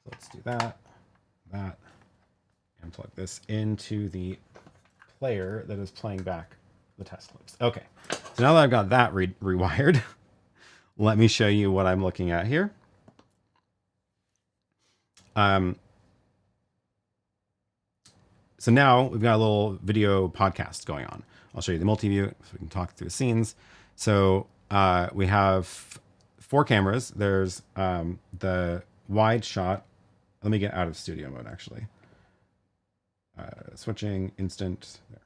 So let's do that, and plug this into the player that is playing back the test clips. Okay, so now that I've got that rewired, let me show you what I'm looking at here. So now we've got a little video podcast going on. I'll show you the multi-view so we can talk through the scenes. So we have 4 cameras. There's the wide shot. Let me get out of studio mode, actually. Switching, instant. There.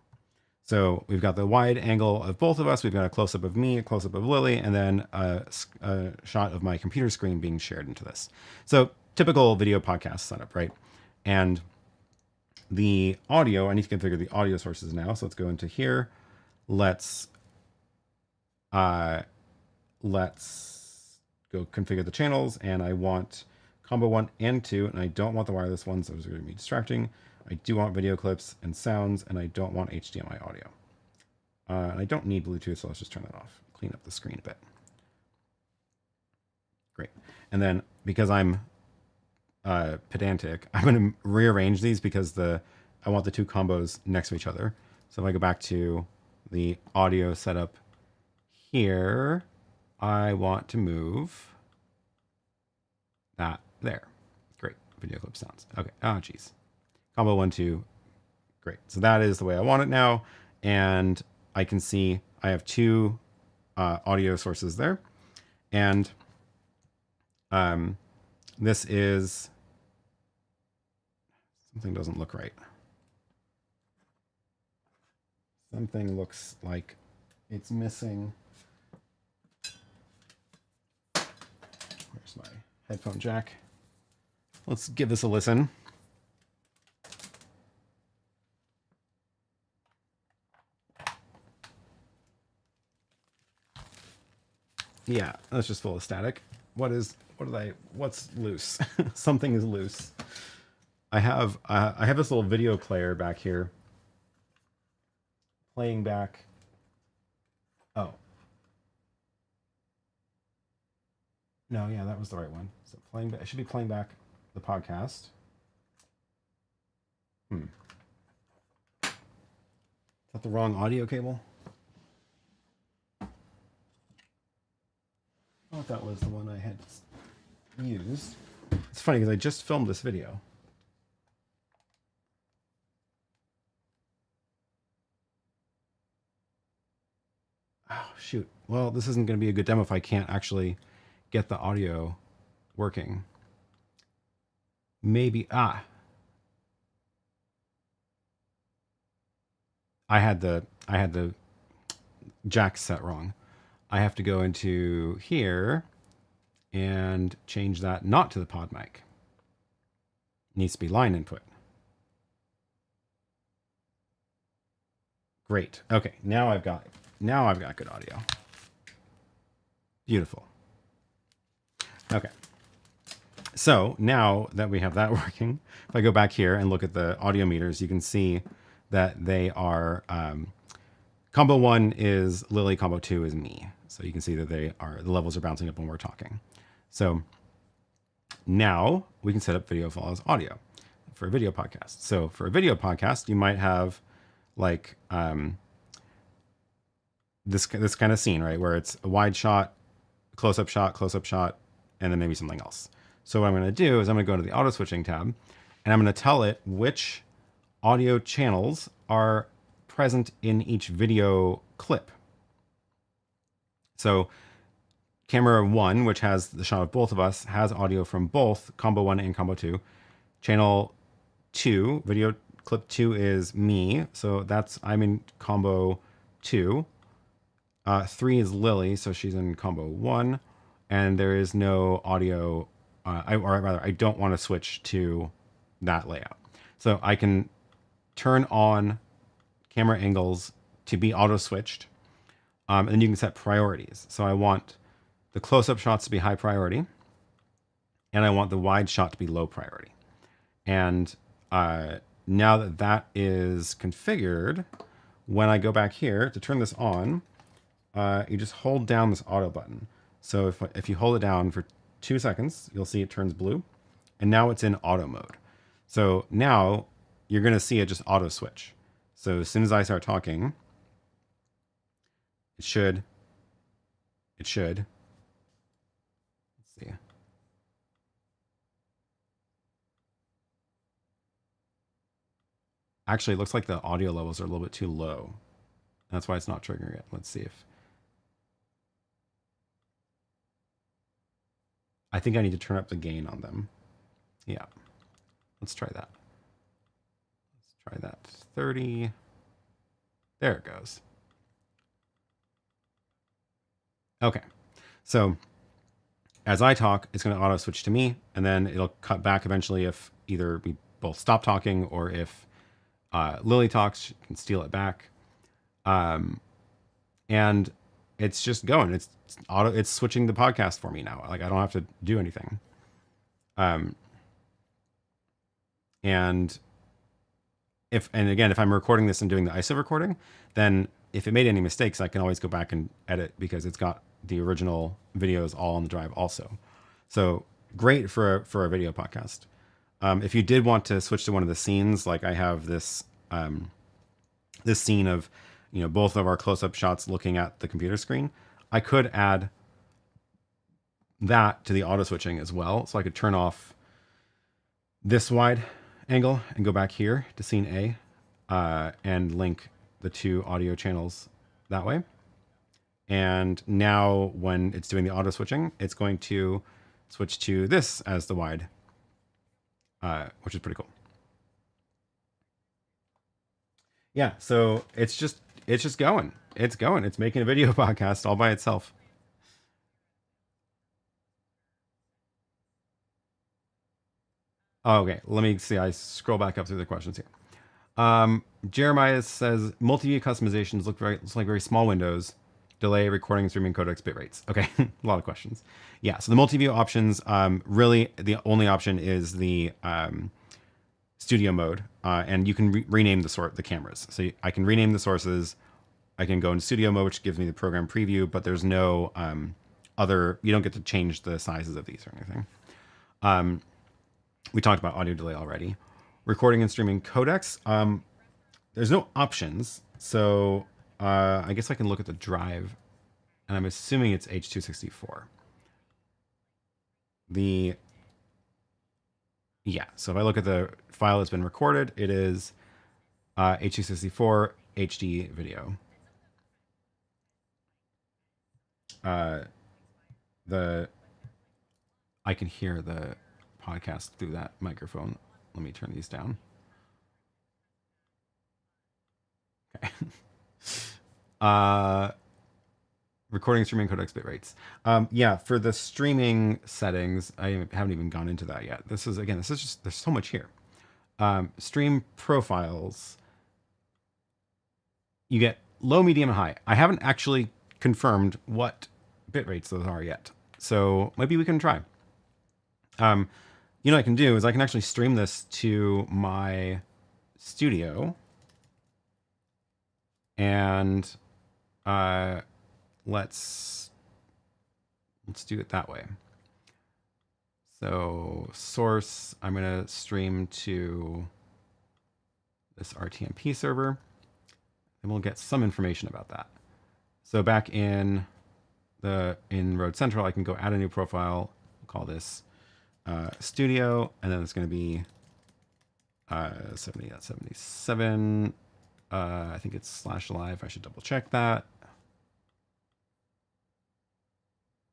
So we've got the wide angle of both of us. We've got a close-up of me, a close-up of Lily, and then a shot of my computer screen being shared into this. So typical video podcast setup, right? And the audio, I need to configure the audio sources now. So let's go into here. Let's go configure the channels, and I want combo 1 and 2, and I don't want the wireless ones. Those are going to be distracting. I do want video clips and sounds, and I don't want HDMI audio. And I don't need Bluetooth, so let's just turn that off. Clean up the screen a bit. Great. And then because I'm pedantic, I'm going to rearrange these because I want the two combos next to each other. So if I go back to the audio setup here, I want to move that there. Great. Video clip sounds. Okay. Oh, geez. Combo 1, 2. Great. So that is the way I want it now. And I can see I have two audio sources there. And this is... Something doesn't look right. Something looks like it's missing. Where's my headphone jack? Let's give this a listen. Yeah, that's just full of static. What's loose? Something is loose. I have this little video player back here playing back. Oh. No, yeah, that was the right one. So playing back, I should be playing back the podcast. Is that the wrong audio cable? I thought that was the one I had used. It's funny because I just filmed this video. Oh, shoot. Well, this isn't going to be a good demo if I can't actually get the audio working. Maybe, I had the jack set wrong. I have to go into here and change that not to the pod mic. Needs to be line input. Great. Okay, now I've got good audio. Beautiful. Okay. So now that we have that working, if I go back here and look at the audio meters, you can see that they are, combo 1 is Lily, combo 2 is me. So you can see that the levels are bouncing up when we're talking. So now we can set up video follows audio for a video podcast. So for a video podcast, you might have like this kind of scene, right? Where it's a wide shot, close-up shot, and then maybe something else. So what I'm going to do is I'm going to go to the auto switching tab and I'm going to tell it which audio channels are present in each video clip. So camera 1, which has the shot of both of us, has audio from both combo 1 and combo 2. Channel 2, video clip 2 is me. So I'm in combo 2. 3 is Lily, so she's in combo 1. And there is no audio, I don't want to switch to that layout. So I can turn on camera angles to be auto switched. And you can set priorities. So I want the close-up shots to be high priority, and I want the wide shot to be low priority. And now that that is configured, when I go back here to turn this on, you just hold down this auto button. So if you hold it down for 2 seconds, you'll see it turns blue, and now it's in auto mode. So now you're going to see it just auto switch. So as soon as I start talking, it should, let's see. Actually, it looks like the audio levels are a little bit too low. That's why it's not triggering it. Let's see if, I think I need to turn up the gain on them. Yeah, let's try that. Let's try that. 30. There it goes. Okay, so as I talk, it's going to auto switch to me, and then it'll cut back eventually if either we both stop talking or if Lily talks, she can steal it back. And it's just going. It's switching the podcast for me now. Like I don't have to do anything. And again, if I'm recording this and doing the ISO recording, then if it made any mistakes, I can always go back and edit because it's got the original videos all on the drive also. So great for a video podcast. If you did want to switch to one of the scenes, like I have this this scene of, both of our close-up shots looking at the computer screen, I could add that to the auto switching as well. So I could turn off this wide angle and go back here to scene A and link the two audio channels that way. And now when it's doing the auto switching, it's going to switch to this as the wide, which is pretty cool. Yeah, so it's just going. It's going. It's making a video podcast all by itself. Oh, okay, let me see. I scroll back up through the questions here. Jeremiah says multi-view customizations looks like very small windows. Delay, recording, streaming, codecs, bit rates. Okay, a lot of questions. Yeah, so the multi-view options, really the only option is the studio mode, and you can rename the cameras. So I can rename the sources. I can go into studio mode, which gives me the program preview, but there's no you don't get to change the sizes of these or anything. We talked about audio delay already. Recording and streaming codecs. There's no options, so I guess I can look at the drive, and I'm assuming it's H.264. Yeah, so if I look at the file that's been recorded, it is H.264 HD video. I can hear the podcast through that microphone. Let me turn these down. Okay. Recording, streaming, codecs, bit rates. Yeah, for the streaming settings, I haven't even gone into that yet. This is just, there's so much here. Stream profiles. You get low, medium, and high. I haven't actually confirmed what bit rates those are yet. So maybe we can try. What I can do is I can actually stream this to my studio. And let's do it that way. So source, I'm going to stream to this RTMP server, and we'll get some information about that. So back in Rode Central, I can go add a new profile. We'll call this studio, and then it's going to be 70.77. I think it's /live. I should double check that.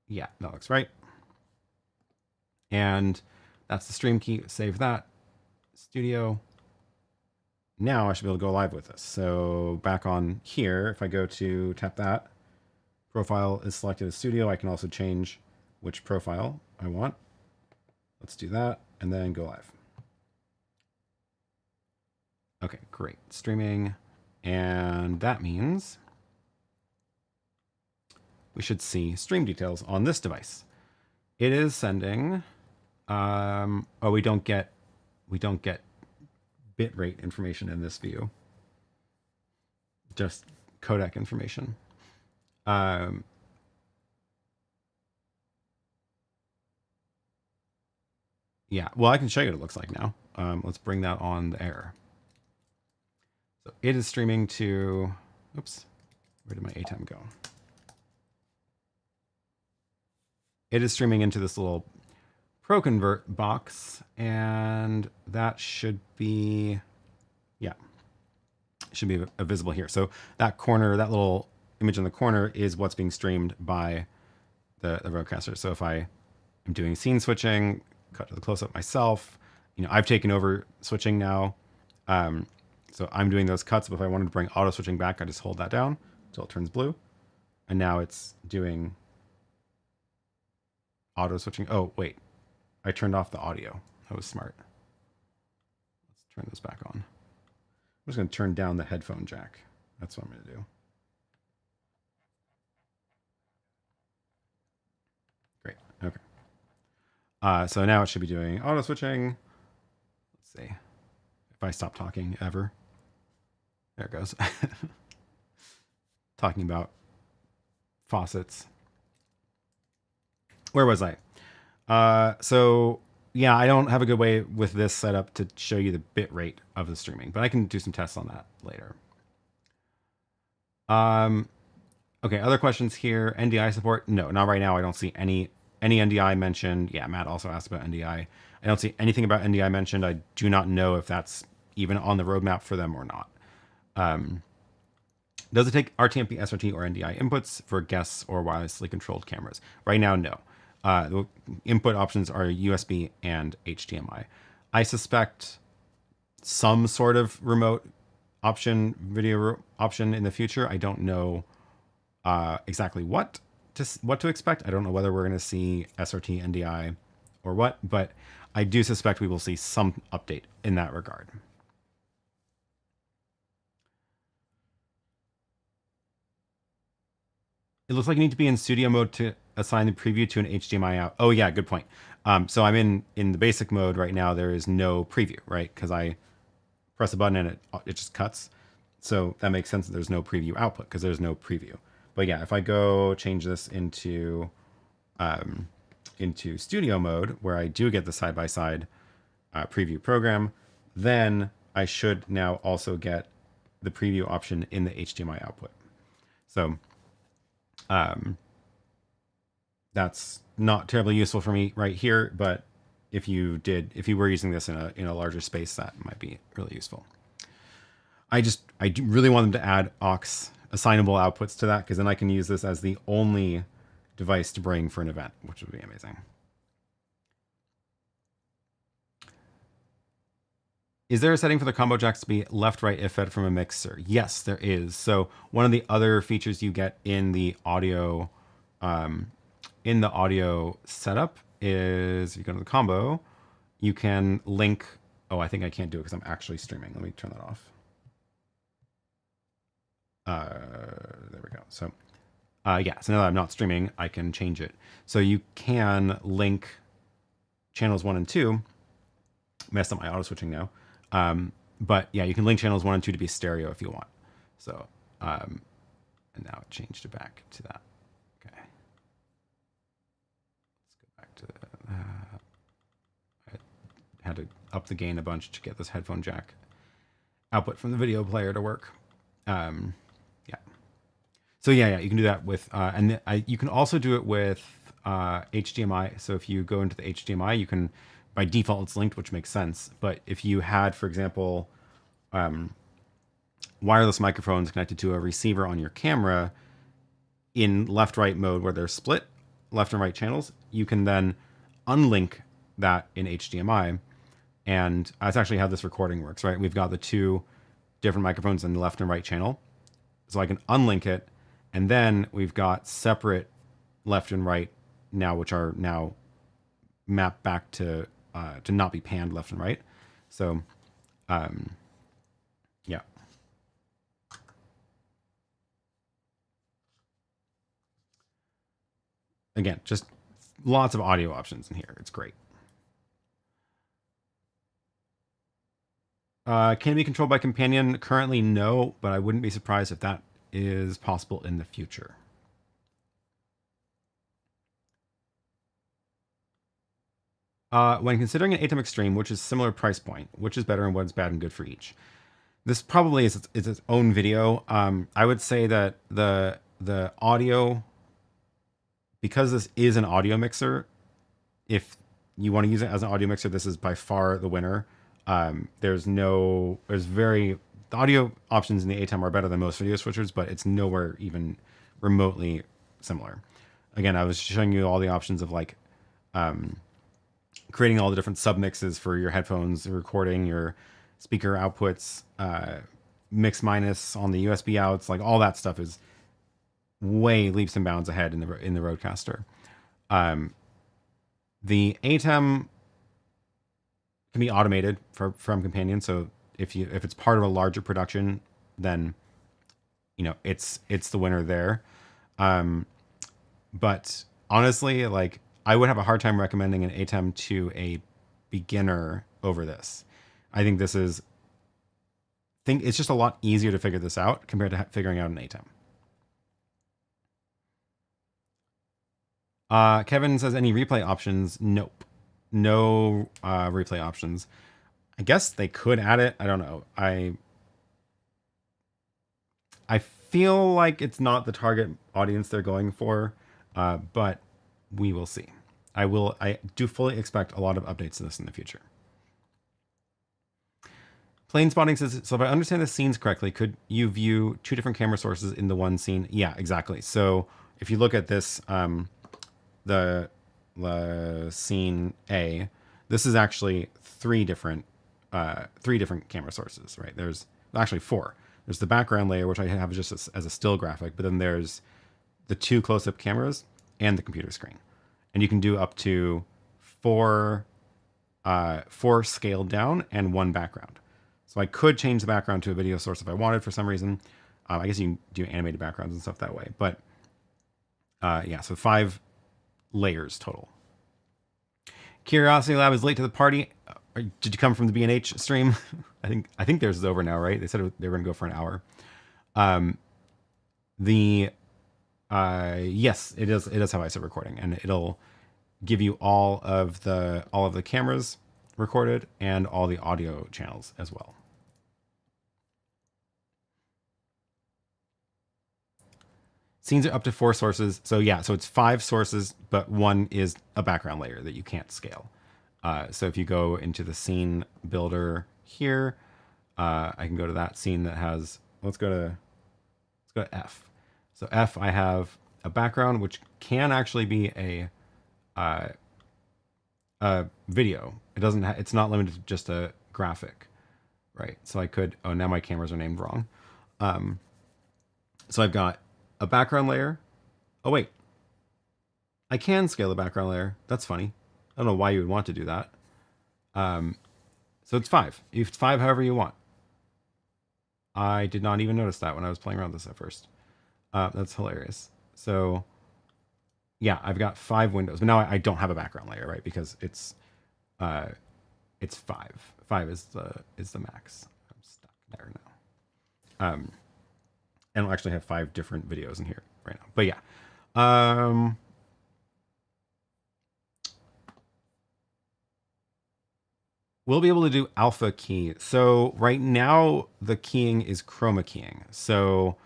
Yeah, that looks right. And that's the stream key. Save that. Studio. Now I should be able to go live with this. So back on here, if I go to tap that, profile is selected as studio. I can also change which profile I want. Let's do that and then go live. Okay, great. Streaming. And that means we should see stream details on this device. It is sending. Oh, we don't get bitrate information in this view. Just codec information. Yeah, well, I can show you what it looks like now. Let's bring that on the air. So it is streaming to, oops, where did my ATEM go? It is streaming into this little ProConvert box, and that should be, yeah, should be visible here. So that corner, that little image in the corner is what's being streamed by the RØDECaster. So if I am doing scene switching, cut to the close-up myself, I've taken over switching now. So I'm doing those cuts, but if I wanted to bring auto switching back, I just hold that down until it turns blue. And now it's doing auto switching. Oh, wait. I turned off the audio. That was smart. Let's turn this back on. I'm just going to turn down the headphone jack. That's what I'm going to do. Great. Okay. So now it should be doing auto switching. Let's see if I stop talking ever. There it goes. Talking about faucets. Where was I? So yeah, I don't have a good way with this setup to show you the bit rate of the streaming, but I can do some tests on that later. Okay, other questions here. NDI support? No, not right now. I don't see any NDI mentioned. Yeah, Matt also asked about NDI. I don't see anything about NDI mentioned. I do not know if that's even on the roadmap for them or not. Does it take RTMP, SRT, or NDI inputs for guests or wirelessly controlled cameras? Right now, no. The input options are USB and HDMI. I suspect some sort of remote option, video option in the future. I don't know exactly what to expect. I don't know whether we're going to see SRT, NDI, or what, but I do suspect we will see some update in that regard. It looks like you need to be in studio mode to assign the preview to an HDMI out. Oh yeah, good point. So I'm in the basic mode right now. There is no preview, right? Because I press a button and it just cuts. So that makes sense that there's no preview output because there's no preview. But yeah, if I go change this into studio mode where I do get the side-by-side preview program, then I should now also get the preview option in the HDMI output. So that's not terribly useful for me right here, but if you were using this in a larger space, that might be really useful. I really want them to add aux assignable outputs to that, because then I can use this as the only device to bring for an event, which would be amazing. Is there a setting for the combo jacks to be left-right if fed from a mixer? Yes, there is. So one of the other features you get in the audio setup is, if you go to the combo, you can link. Oh, I think I can't do it because I'm actually streaming. Let me turn that off. There we go. So yeah, so now that I'm not streaming, I can change it. So you can link channels 1 and 2. Messed up my auto switching now. But yeah, you can link channels 1 and 2 to be stereo if you want. So, and now it changed it back to that. Okay. Let's go back to I had to up the gain a bunch to get this headphone jack output from the video player to work. Yeah. So yeah, you can do that with, and you can also do it with HDMI. So if you go into the HDMI, you can, by default, it's linked, which makes sense. But if you had, for example, wireless microphones connected to a receiver on your camera in left-right mode where they're split, left and right channels, you can then unlink that in HDMI. And that's actually how this recording works, right? We've got the two different microphones in the left and right channel. So I can unlink it. And then we've got separate left and right now, which are now mapped back to not be panned left and right. So, yeah. Again, just lots of audio options in here. It's great. Can it be controlled by companion? Currently, no, but I wouldn't be surprised if that is possible in the future. When considering an ATEM Extreme, which is similar price point, which is better and what's bad and good for each? This probably is its own video. I would say that the audio, because this is an audio mixer, if you want to use it as an audio mixer, this is by far the winner. The audio options in the ATEM are better than most video switchers, but it's nowhere even remotely similar. Again, I was showing you all the options of like creating all the different submixes for your headphones, recording your speaker outputs, Mixminus on the USB outs, like all that stuff is way leaps and bounds ahead in the RØDECaster. The ATEM can be automated from Companion, so if it's part of a larger production, then it's the winner there. But honestly, like I would have a hard time recommending an ATEM to a beginner over this. I think it's just a lot easier to figure this out compared to figuring out an ATEM. Kevin says, any replay options? Nope. no replay options. I guess they could add it. I don't know. I feel like it's not the target audience they're going for, but we will see. I do fully expect a lot of updates to this in the future. Plane Spotting says, so if I understand the scenes correctly, could you view two different camera sources in the one scene? Yeah, exactly. So if you look at this, the scene A, this is actually three different camera sources, right? There's actually four. There's the background layer, which I have just as a still graphic, but then there's the two close-up cameras and the computer screen. And you can do up to four scaled down and one background. So I could change the background to a video source if I wanted for some reason. I guess you can do animated backgrounds and stuff that way. But yeah, so 5 layers total. Curiosity Lab is late to the party. Did you come from the B&H stream? I think theirs is over now, right? They said they were going to go for an hour. Yes, it does have ISO recording, and it'll give you all of the cameras recorded and all the audio channels as well. Scenes are up to 4 sources. So yeah, so it's 5 sources, but one is a background layer that you can't scale. So if you go into the scene builder here, I can go to that scene that has, let's go to F. So F, I have a background, which can actually be a video. It's not limited to just a graphic, right? So I could, oh, now my cameras are named wrong. So I've got a background layer. Oh wait, I can scale the background layer. That's funny. I don't know why you would want to do that. So it's 5. It's 5 however you want. I did not even notice that when I was playing around with this at first. That's hilarious. So yeah, I've got 5 windows, but now I don't have a background layer, right? Because it's 5. 5 is the max. I'm stuck there now. And I'll actually have 5 different videos in here right now. But yeah. We'll be able to do alpha key. So right now the keying is chroma keying. So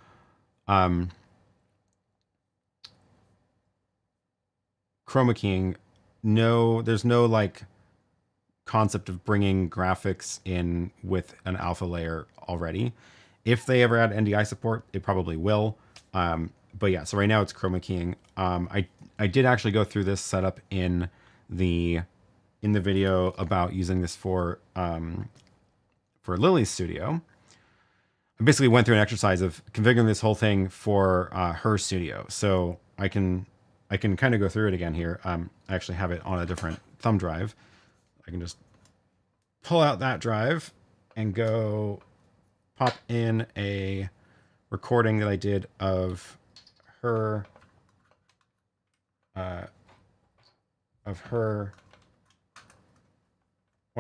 chroma keying, there's no like concept of bringing graphics in with an alpha layer already. If they ever add NDI support, it probably will. But yeah, so right now it's chroma keying. I did actually go through this setup in the video about using this for Lily's studio. I basically went through an exercise of configuring this whole thing for her studio. So I can kind of go through it again here. I actually have it on a different thumb drive. I can just pull out that drive and go pop in a recording that I did of her one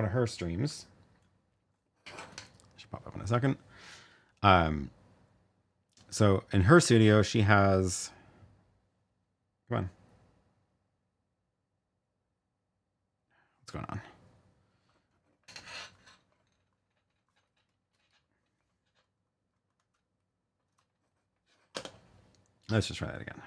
of her streams. Should pop up in a second. So in her studio, she has, come on. What's going on? Let's just try that again.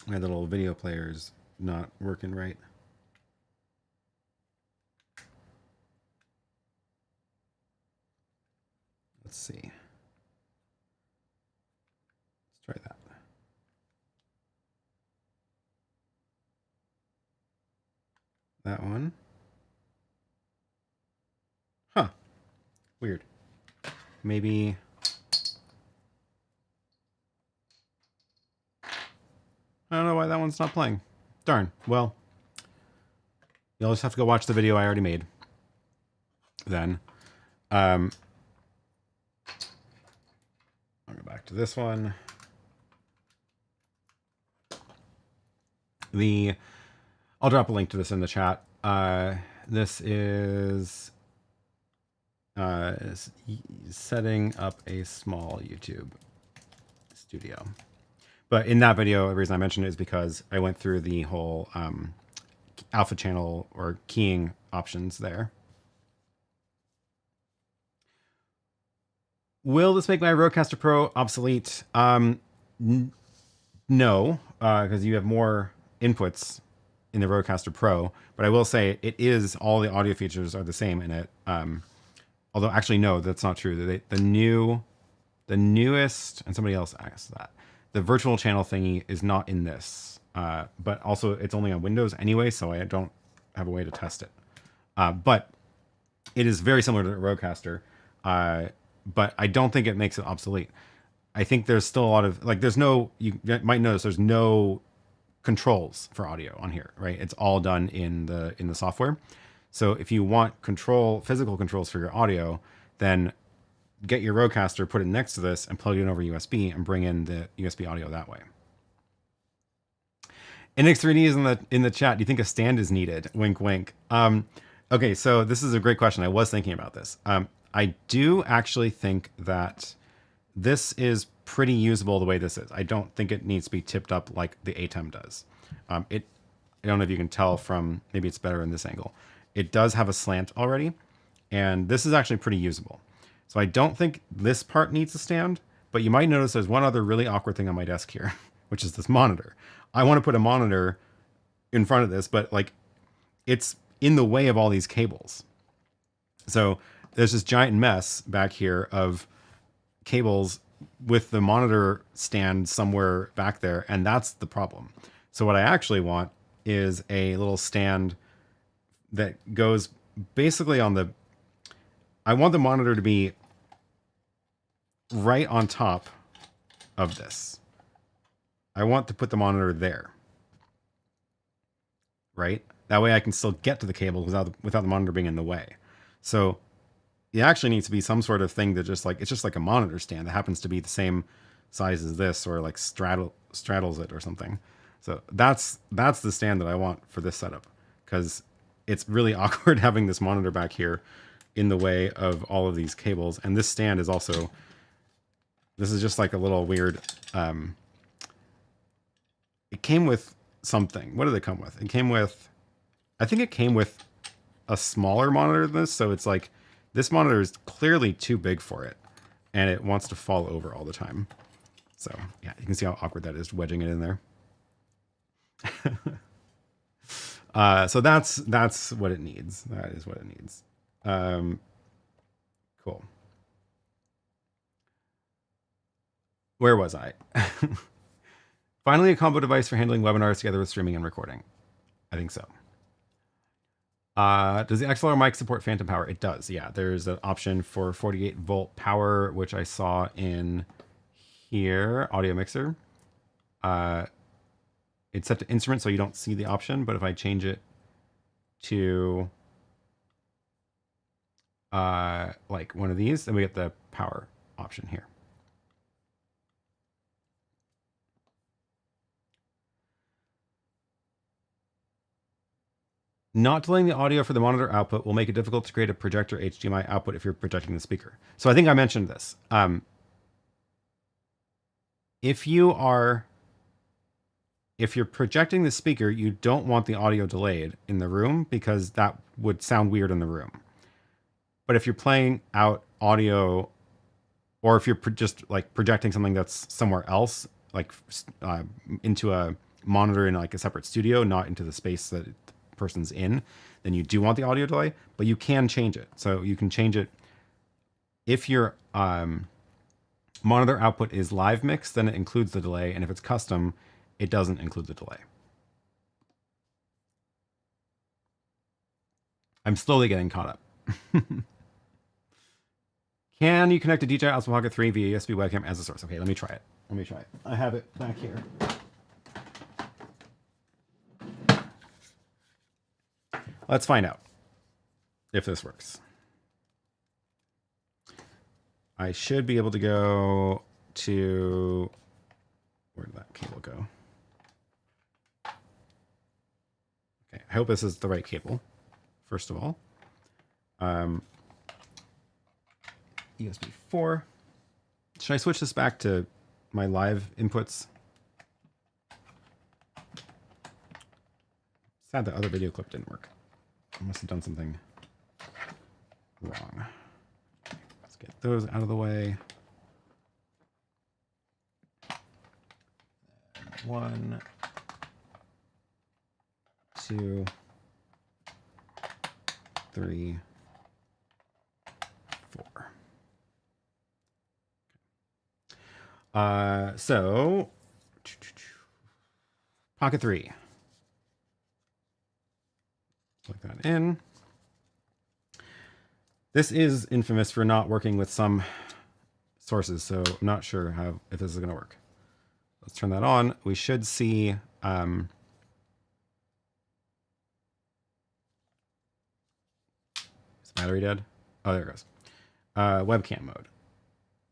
My little video player's not working right. Let's see. Let's try that. That one. Huh. Weird. Maybe. I don't know why that one's not playing. Darn. Well, you'll just have to go watch the video I already made. Then. I'll go back to this one. I'll drop a link to this in the chat. This is setting up a small YouTube studio. But in that video, the reason I mentioned it is because I went through the whole alpha channel or keying options there. Will this make my RØDECaster Pro obsolete? No, because you have more inputs in the RØDECaster Pro. But I will say it is, all the audio features are the same in it. Although actually, no, that's not true. The newest, and somebody else asked that, the virtual channel thingy is not in this. But also it's only on Windows anyway, so I don't have a way to test it. But it is very similar to RØDECaster. But I don't think it makes it obsolete. I think there's still a lot of, like, there's no, you might notice there's no controls for audio on here, right? It's all done in the software. So if you want physical controls for your audio, then get your RØDECaster, put it next to this, and plug it in over USB and bring in the USB audio that way. NX3D is in the chat. Do you think a stand is needed? Wink, wink. Okay, so this is a great question. I was thinking about this. I do actually think that this is pretty usable the way this is. I don't think it needs to be tipped up like the ATEM does. I don't know if you can tell from, maybe it's better in this angle. It does have a slant already, and this is actually pretty usable. So I don't think this part needs a stand, but you might notice there's one other really awkward thing on my desk here, which is this monitor. I want to put a monitor in front of this, but like it's in the way of all these cables. So there's this giant mess back here of cables with the monitor stand somewhere back there, and that's the problem. So what I actually want is a little stand that goes basically on the, I want the monitor to be right on top of this. I want to put the monitor there, right? That way I can still get to the cable without the monitor being in the way. So it actually needs to be some sort of thing that just like, it's just like a monitor stand that happens to be the same size as this, or like straddles it or something. So that's the stand that I want for this setup, because it's really awkward having this monitor back here in the way of all of these cables. And this stand is also, this is just like a little weird, it came with something. What did it come with? It came with, I think it came with a smaller monitor than this. So it's like, this monitor is clearly too big for it, and it wants to fall over all the time. So yeah, you can see how awkward that is, wedging it in there. So that's what it needs. That is what it needs. Cool. Where was I? Finally, a combo device for handling webinars together with streaming and recording. I think so. Does the XLR mic support phantom power? It does, yeah. There's an option for 48 volt power, which I saw in here, audio mixer. It's set to instrument, so you don't see the option, but if I change it to like one of these, then we get the power option here. Not delaying the audio for the monitor output will make it difficult to create a projector HDMI output if you're projecting the speaker. So I think I mentioned this. If you're projecting the speaker, you don't want the audio delayed in the room, because that would sound weird in the room. But if you're playing out audio, or if you're just like projecting something that's somewhere else, like into a monitor in like a separate studio, not into the space that person's in, then you do want the audio delay, but you can change it. So you can change it if your monitor output is live mix, then it includes the delay, and if it's custom, it doesn't include the delay. I'm slowly getting caught up. Can you connect a DJI Osmo Pocket 3 via USB webcam as a source? Okay, let me try it. I have it back here. Let's find out if this works. I should be able to go to, where did that cable go? Okay, I hope this is the right cable first of all. USB 4. Should I switch this back to my live inputs? Sad the other video clip didn't work. I must have done something wrong. Let's get those out of the way. 1, 2, 3, 4. So Pocket 3. Plug that in. This is infamous for not working with some sources, so I'm not sure if this is going to work. Let's turn that on. We should see is battery dead? Oh, there it goes. Webcam mode.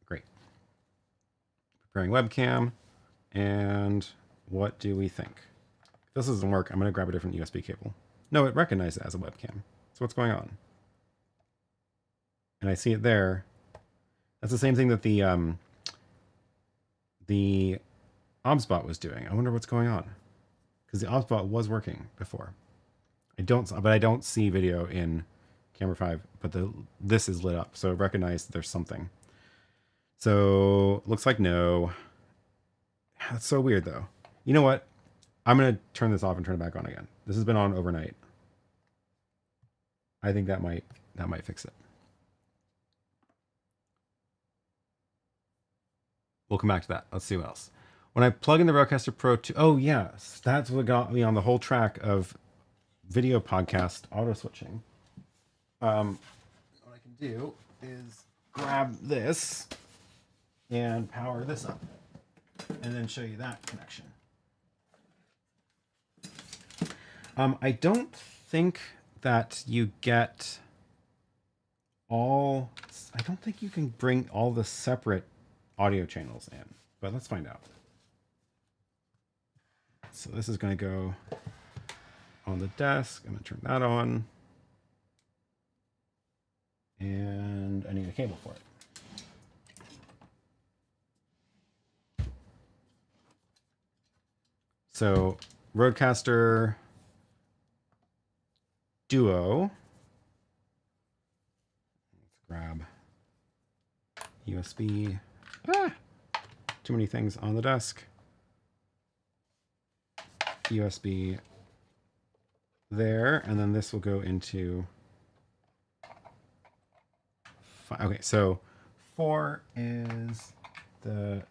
Great. Preparing webcam. And what do we think? If this doesn't work, I'm going to grab a different USB cable. No, it recognized it as a webcam. So what's going on? And I see it there. That's the same thing that the OBSBot was doing. I wonder what's going on. Because the OBSBot was working before. I don't see video in Camera 5, but this is lit up, so it recognized there's something. So looks like no. That's so weird though. You know what? I'm gonna turn this off and turn it back on again. This has been on overnight. I think that might fix it. We'll come back to that. Let's see what else. When I plug in the RØDECaster Pro 2, oh yes, that's what got me on the whole track of video podcast auto switching. What I can do is grab this and power this up and then show you that connection. I don't think that you get I don't think you can bring all the separate audio channels in, but let's find out. So this is going to go on the desk. I'm going to turn that on. And I need a cable for it. So RØDECaster Duo. Let's grab USB. Too many things on the desk. USB there, and then this will go into. Okay, so 4 is the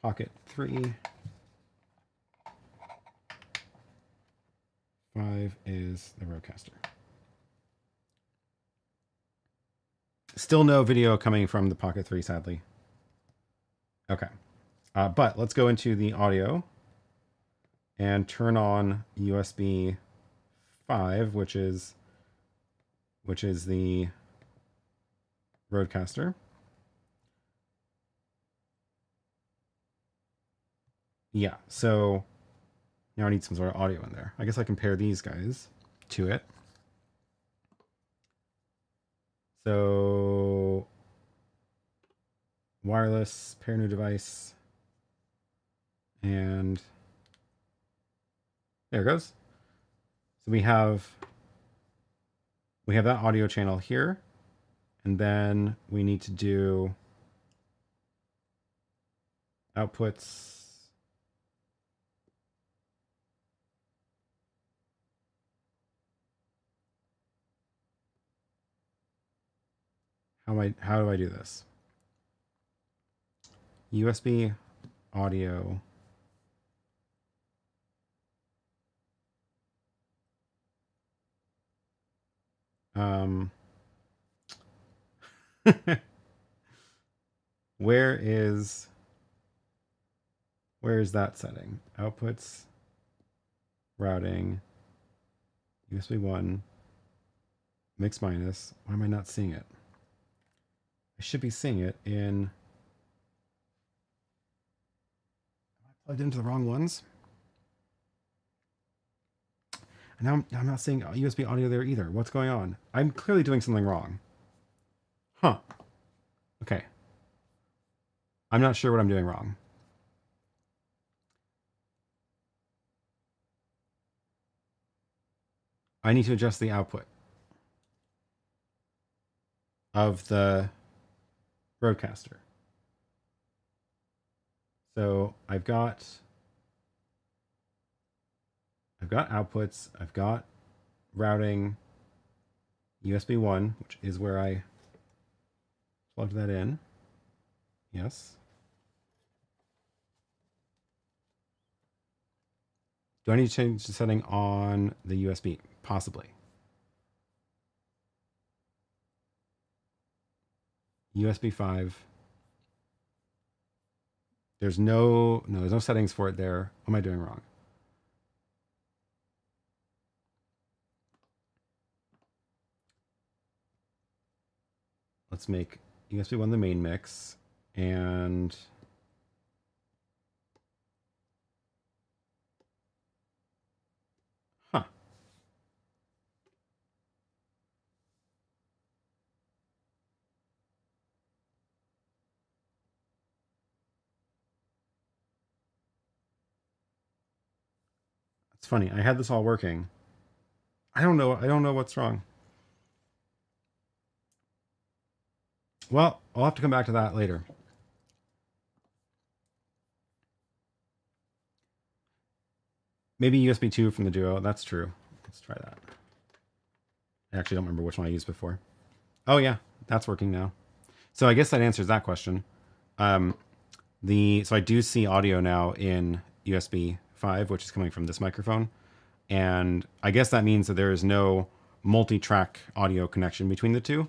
Pocket 3. 5 is the RØDECaster. Still no video coming from the Pocket 3, sadly. Okay, but let's go into the audio and turn on USB 5, which is the RØDECaster. Yeah, so now I need some sort of audio in there. I guess I can pair these guys to it. So wireless, pair new device, and there it goes. So we have that audio channel here, and then we need to do outputs. How do I do this? USB audio. Where is that setting? Outputs, routing, USB 1, Mixminus. Why am I not seeing it? I should be seeing it in. Am I plugged into the wrong ones? Now I'm not seeing USB audio there either. What's going on? I'm clearly doing something wrong. Huh. Okay. I'm not sure what I'm doing wrong. I need to adjust the output of the RØDECaster. So I've got outputs, I've got routing, USB 1, which is where I plugged that in. Yes. Do I need to change the setting on the USB? Possibly. USB 5. There's no settings for it there. What am I doing wrong? Let's make USB 1 the main mix, and it's funny. I had this all working. I don't know what's wrong. Well, I'll have to come back to that later. Maybe USB 2 from the Duo. That's true. Let's try that. I actually don't remember which one I used before. Oh yeah, that's working now. So I guess that answers that question. So I do see audio now in USB 5, which is coming from this microphone. And I guess that means that there is no multi-track audio connection between the two.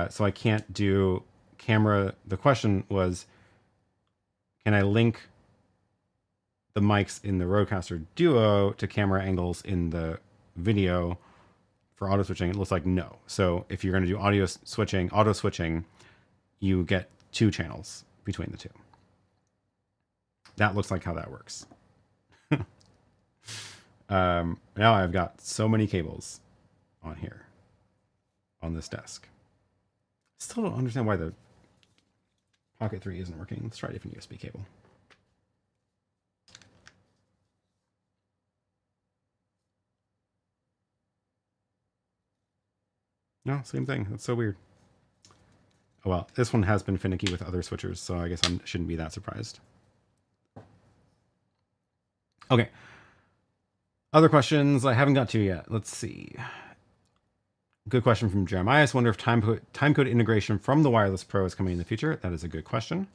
So I can't do camera. The question was, can I link the mics in the RØDECaster Duo to camera angles in the video for auto switching? It looks like no. So if you're going to do auto switching, you get 2 channels between the two. That looks like how that works. Now I've got so many cables on here on this desk. Still don't understand why the Pocket 3 isn't working. Let's try a different USB cable. No, same thing. That's so weird. Oh well, this one has been finicky with other switchers, so I guess I shouldn't be that surprised. Okay. Other questions I haven't got to yet. Let's see. Good question from Jeremiah. I just wonder if timecode integration from the Wireless Pro is coming in the future. That is a good question.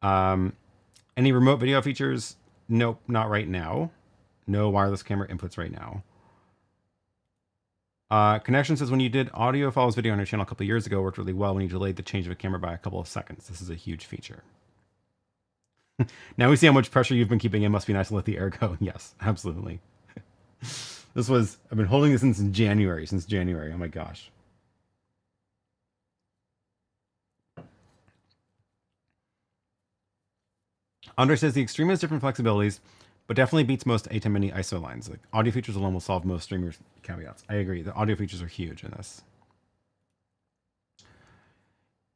Any remote video features? Nope, not right now. No wireless camera inputs right now. Connection says, when you did audio follows video on your channel a couple years ago, it worked really well when you delayed the change of a camera by a couple of seconds. This is a huge feature. Now we see how much pressure you've been keeping in. Must be nice to let the air go. Yes, absolutely. I've been holding this since January. Oh my gosh. Andre says the Extreme has different flexibilities, but definitely beats most ATEM Mini ISO lines. Like, audio features alone will solve most streamers' caveats. I agree. The audio features are huge in this.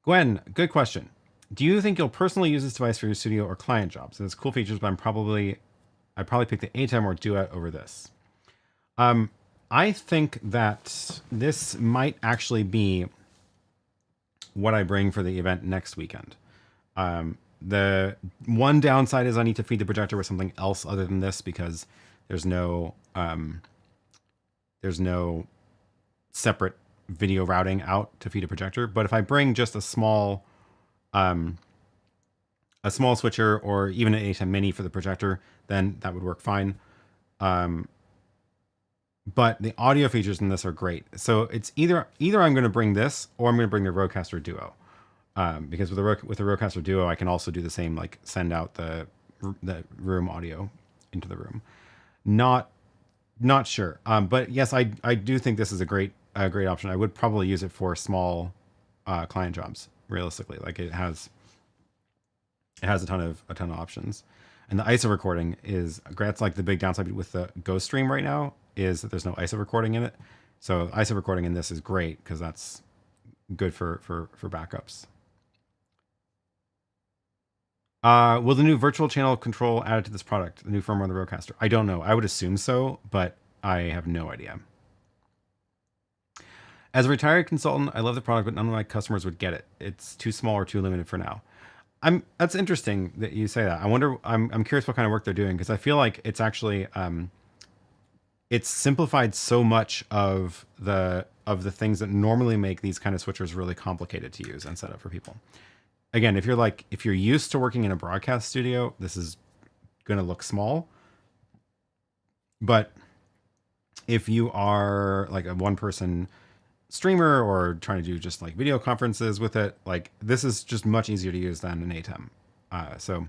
Gwen, good question. Do you think you'll personally use this device for your studio or client jobs? It has cool features, but I'd probably pick the ATEM or Duet over this. I think that this might actually be what I bring for the event next weekend. The one downside is I need to feed the projector with something else other than this, because there's no separate video routing out to feed a projector. But if I bring just a small switcher or even an ATEM Mini for the projector, then that would work fine. But the audio features in this are great. So it's either I'm going to bring this or I'm going to bring the RØDECaster Duo. Because with the RØDECaster Duo, I can also do the same, like send out the room audio into the room. Not sure. But yes, I do think this is a great option. I would probably use it for small client jobs. Realistically, like it has a ton of options. And the ISO recording is great. That's like the big downside with the Ghost Stream right now. is that there's no ISO recording in it. So ISO recording in this is great because that's good for backups. Will the new virtual channel control added to this product, the new firmware on the RØDECaster? I don't know. I would assume so, but I have no idea. As a retired consultant, I love the product, but none of my customers would get it. It's too small or too limited for now. That's interesting that you say that. I wonder, I'm curious what kind of work they're doing, because I feel like it's actually, it's simplified so much of the things that normally make these kind of switchers really complicated to use and set up for people. Again, if you're used to working in a broadcast studio, this is going to look small. But if you are like a one-person streamer or trying to do just like video conferences with it, like this is just much easier to use than an ATEM. So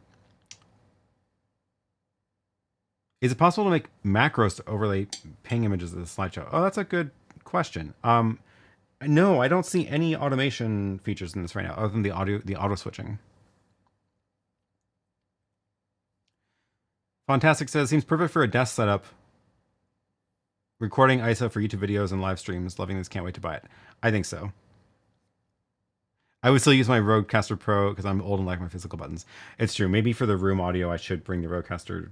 is it possible to make macros to overlay ping images of the slideshow? Oh, that's a good question. No, I don't see any automation features in this right now, other than the auto switching. Fantastic says, seems perfect for a desk setup. Recording ISO for YouTube videos and live streams. Loving this. Can't wait to buy it. I think so. I would still use my RØDECaster Pro because I'm old and like my physical buttons. It's true. Maybe for the room audio, I should bring the RØDECaster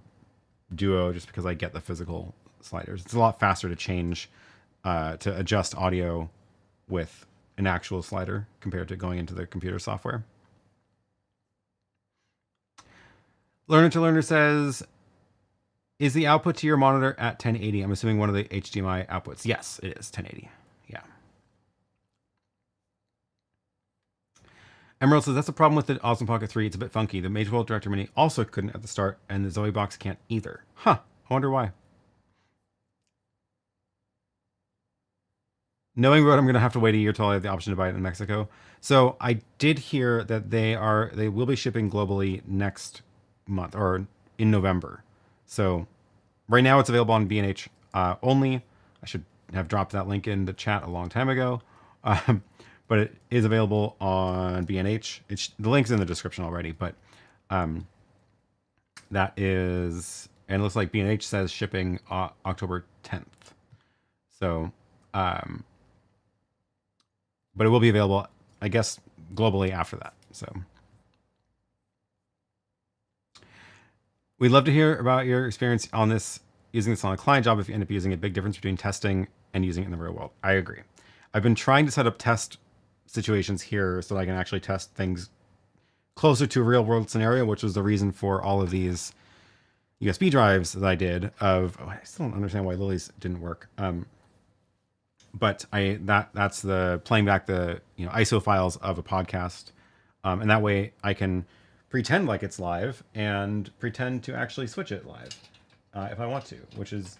Duo just because I get the physical sliders. It's a lot faster to change, to adjust audio with an actual slider compared to going into the computer software. Learner to Learner says, is the output to your monitor at 1080? I'm assuming one of the HDMI outputs. Yes, it is 1080. Yeah. Emerald says, that's the problem with the Osmo Pocket 3. It's a bit funky. The Mage World Director Mini also couldn't at the start, and the Zoe Box can't either. Huh. I wonder why. Knowing Rode, I'm going to have to wait a year till I have the option to buy it in Mexico. So I did hear that they will be shipping globally next month or in November. So right now it's available on B&H only. I should have dropped that link in the chat a long time ago. But it is available on B&H. The link's in the description already, but that is, and it looks like B&H says shipping October 10th. So, but it will be available, I guess, globally after that. So we'd love to hear about your experience on this, using this on a client job if you end up using it. Big difference between testing and using it in the real world. I agree. I've been trying to set up test situations here so that I can actually test things closer to a real world scenario, which was the reason for all of these USB drives that I did I still don't understand why Lily's didn't work. But that's the playing back the ISO files of a podcast, and that way I can pretend like it's live and pretend to actually switch it live if I want to, which has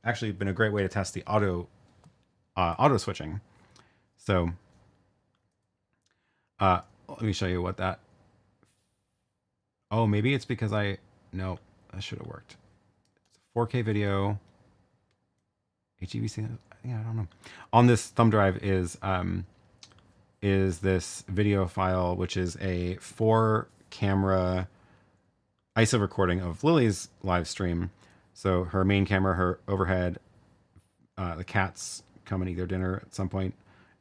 actually been a great way to test the auto switching. So let me show you what that. Oh, maybe it's because no, that should have worked. It's a 4K video. HEVC. Yeah, I don't know. On this thumb drive is this video file, which is a 4-camera ISO recording of Lily's live stream. So her main camera, her overhead, the cats come and eat their dinner at some point,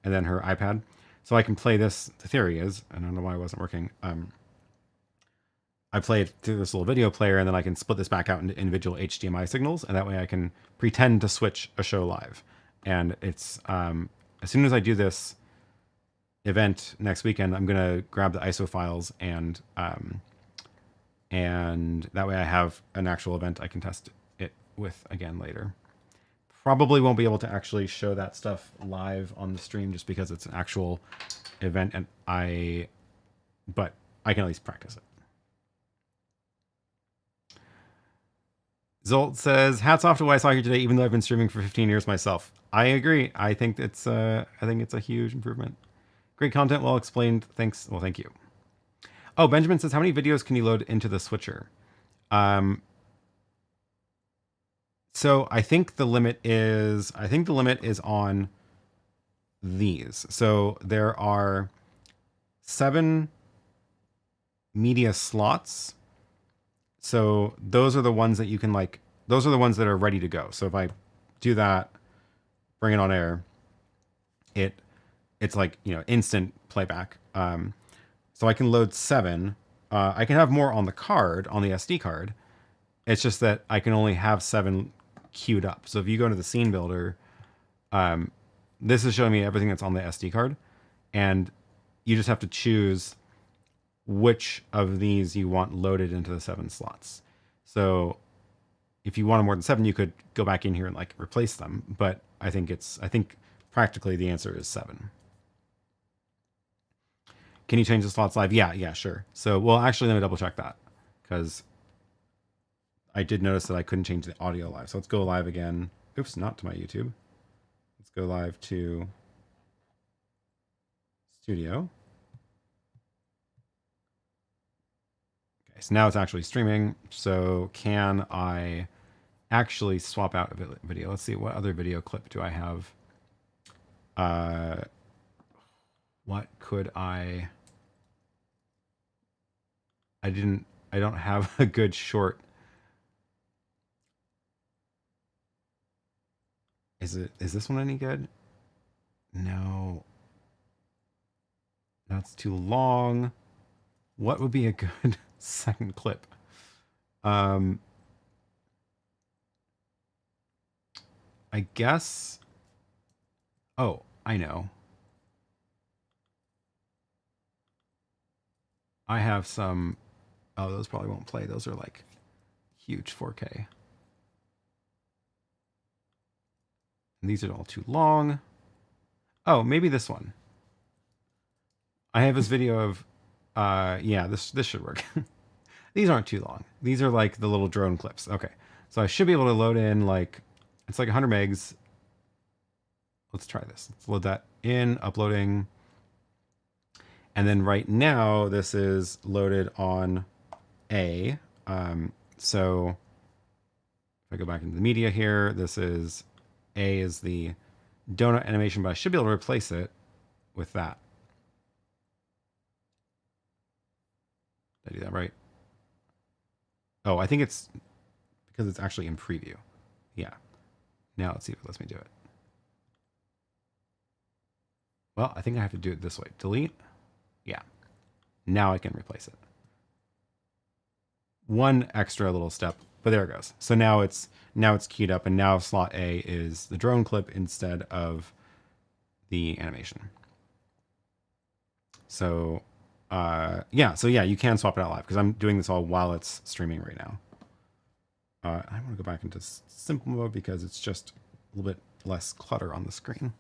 and then her iPad. So I can play this. The theory is, I don't know why it wasn't working. I play it through this little video player, and then I can split this back out into individual HDMI signals, and that way I can pretend to switch a show live. And it's as soon as I do this event next weekend, I'm gonna grab the ISO files and that way I have an actual event I can test it with again later. Probably won't be able to actually show that stuff live on the stream just because it's an actual event, but I can at least practice it. Zolt says, hats off to what I saw here today, even though I've been streaming for 15 years myself. I agree. I think it's a huge improvement. Great content, well explained. Thanks. Well, thank you. Oh, Benjamin says, how many videos can you load into the switcher? So I think the limit is on these. So there are 7 media slots. So those are the ones that you can those are the ones that are ready to go. So if I do that, bring it on air, it's like, you know, instant playback. So I can load 7. I can have more on the card, on the SD card. It's just that I can only have 7 queued up. So if you go into the scene builder, this is showing me everything that's on the SD card, and you just have to choose which of these you want loaded into the 7 slots. So if you wanted more than 7, you could go back in here and like replace them. But I think practically the answer is 7. Can you change the slots live? Yeah, sure. So, well, actually, let me double check that, because I did notice that I couldn't change the audio live. So let's go live again. Oops, not to my YouTube. Let's go live to Studio. Okay, so now it's actually streaming. So can I actually swap out a video? Let's see, what other video clip do I have? What could I don't have a good short. Is this one any good? No. That's too long. What would be a good second clip? I guess. Oh, I know. I have some. Oh, those probably won't play. Those are like huge 4K. And these are all too long. Oh, maybe this one. I have this video of, yeah, this should work. These aren't too long. These are like the little drone clips. Okay, so I should be able to load in like, it's like 100 megs. Let's try this. Let's load that in, uploading. And then right now, this is loaded on A. So if I go back into the media here, this is A is the donut animation, but I should be able to replace it with that. Did I do that right? Oh, I think it's because it's actually in preview. Yeah. Now let's see if it lets me do it. Well, I think I have to do it this way. Delete. Yeah. Now I can replace it. One extra little step, but there it goes. So now it's queued up, and now slot A is the drone clip instead of the animation. So yeah, you can swap it out live, because I'm doing this all while it's streaming right now. I want to go back into simple mode because it's just a little bit less clutter on the screen.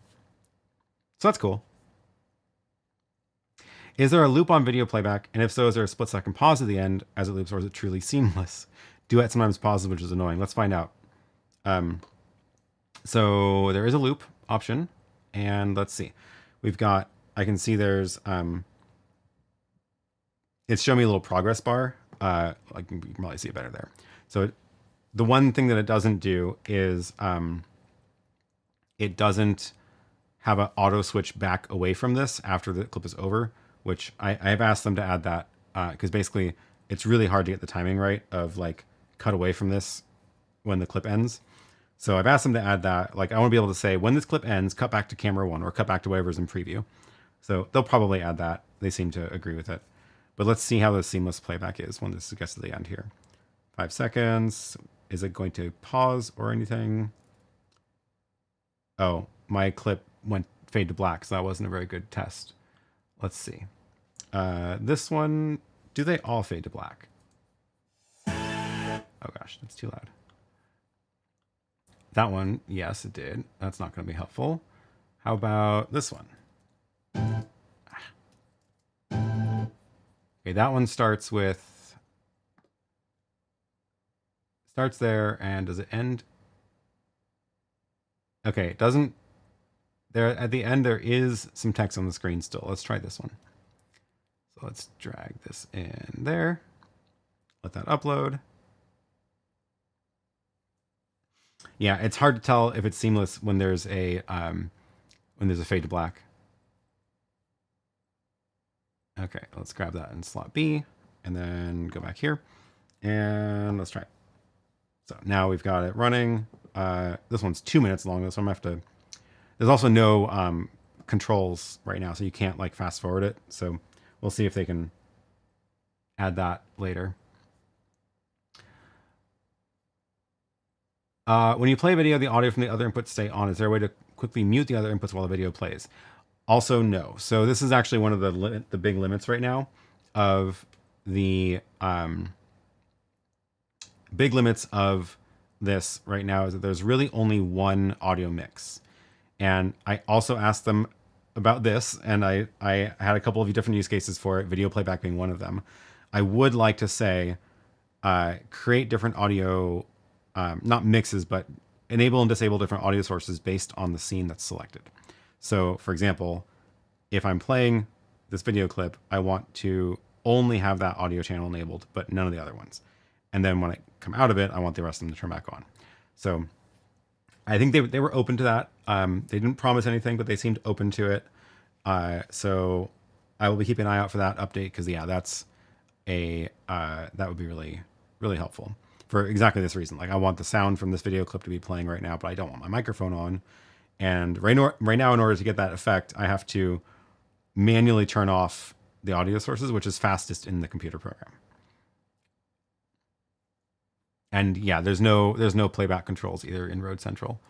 So that's cool. Is there a loop on video playback? And if so, is there a split-second pause at the end as it loops, or is it truly seamless? Duet sometimes pauses, which is annoying. Let's find out. So there is a loop option, and let's see. We've got, I can see there's, it's showing me a little progress bar. Like you can probably see it better there. So the one thing that it doesn't do is it doesn't have an auto switch back away from this after the clip is over, which I have asked them to add that, because basically it's really hard to get the timing right of like cut away from this when the clip ends. So I've asked them to add that. Like I want to be able to say when this clip ends, cut back to camera 1 or cut back to whatever's in preview. So they'll probably add that. They seem to agree with it. But let's see how the seamless playback is when this gets to the end here. 5 seconds. Is it going to pause or anything? Oh, my clip went fade to black, so that wasn't a very good test. Let's see. This one, do they all fade to black? Oh gosh, that's too loud. That one, yes, it did. That's not going to be helpful. How about this one? Okay, that one starts there, and does it end? Okay, it doesn't. There at the end, there is some text on the screen still. Let's try this one. So let's drag this in there. Let that upload. Yeah, it's hard to tell if it's seamless when there's a fade to black. Okay, let's grab that in slot B and then go back here and let's try it. So now we've got it running. this one's 2 minutes long, so I'm gonna have to. There's also no controls right now, so you can't like fast forward it. So we'll see if they can add that later. When you play video, the audio from the other inputs stay on. Is there a way to quickly mute the other inputs while the video plays? Also, no. So this is actually one of the big limits right now of the big limits of this right now is that there's really only one audio mix. And I also asked them about this, and I had a couple of different use cases for it, video playback being one of them. I would like to say create different audio, not mixes, but enable and disable different audio sources based on the scene that's selected. So, for example, if I'm playing this video clip, I want to only have that audio channel enabled, but none of the other ones. And then when I come out of it, I want the rest of them to turn back on. So I think they were open to that. They didn't promise anything, but they seemed open to it. So I will be keeping an eye out for that update because, yeah, that's that would be really, really helpful for exactly this reason. Like, I want the sound from this video clip to be playing right now, but I don't want my microphone on. And right now, in order to get that effect, I have to manually turn off the audio sources, which is fastest in the computer program. And yeah, there's no playback controls either in Rode Central.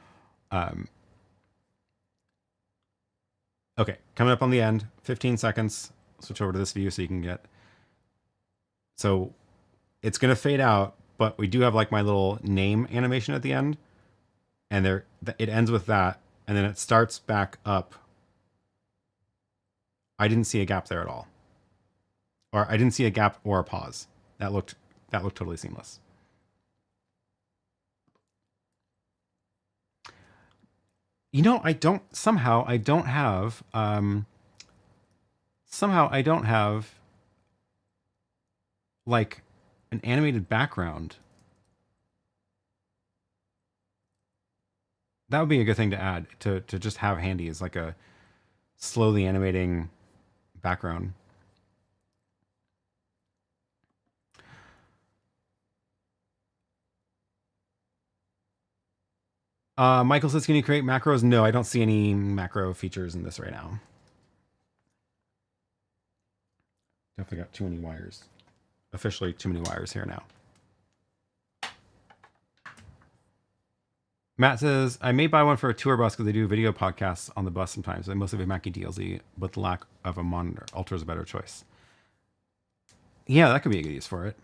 Okay, coming up on the end, 15 seconds. Switch over to this view so you can get. So it's gonna fade out, but we do have like my little name animation at the end, and there it ends with that, and then it starts back up. I didn't see a gap there at all, or I didn't see a gap or a pause. That looked totally seamless. You know, somehow I don't have like an animated background. That would be a good thing to add to just have handy, is like a slowly animating background. Michael says, can you create macros? No, I don't see any macro features in this right now. Definitely got too many wires. Officially too many wires here now. Matt says, I may buy one for a tour bus because they do video podcasts on the bus sometimes. They mostly have a Mackie DLZ, but the lack of a monitor. Ultra is a better choice. Yeah, that could be a good use for it.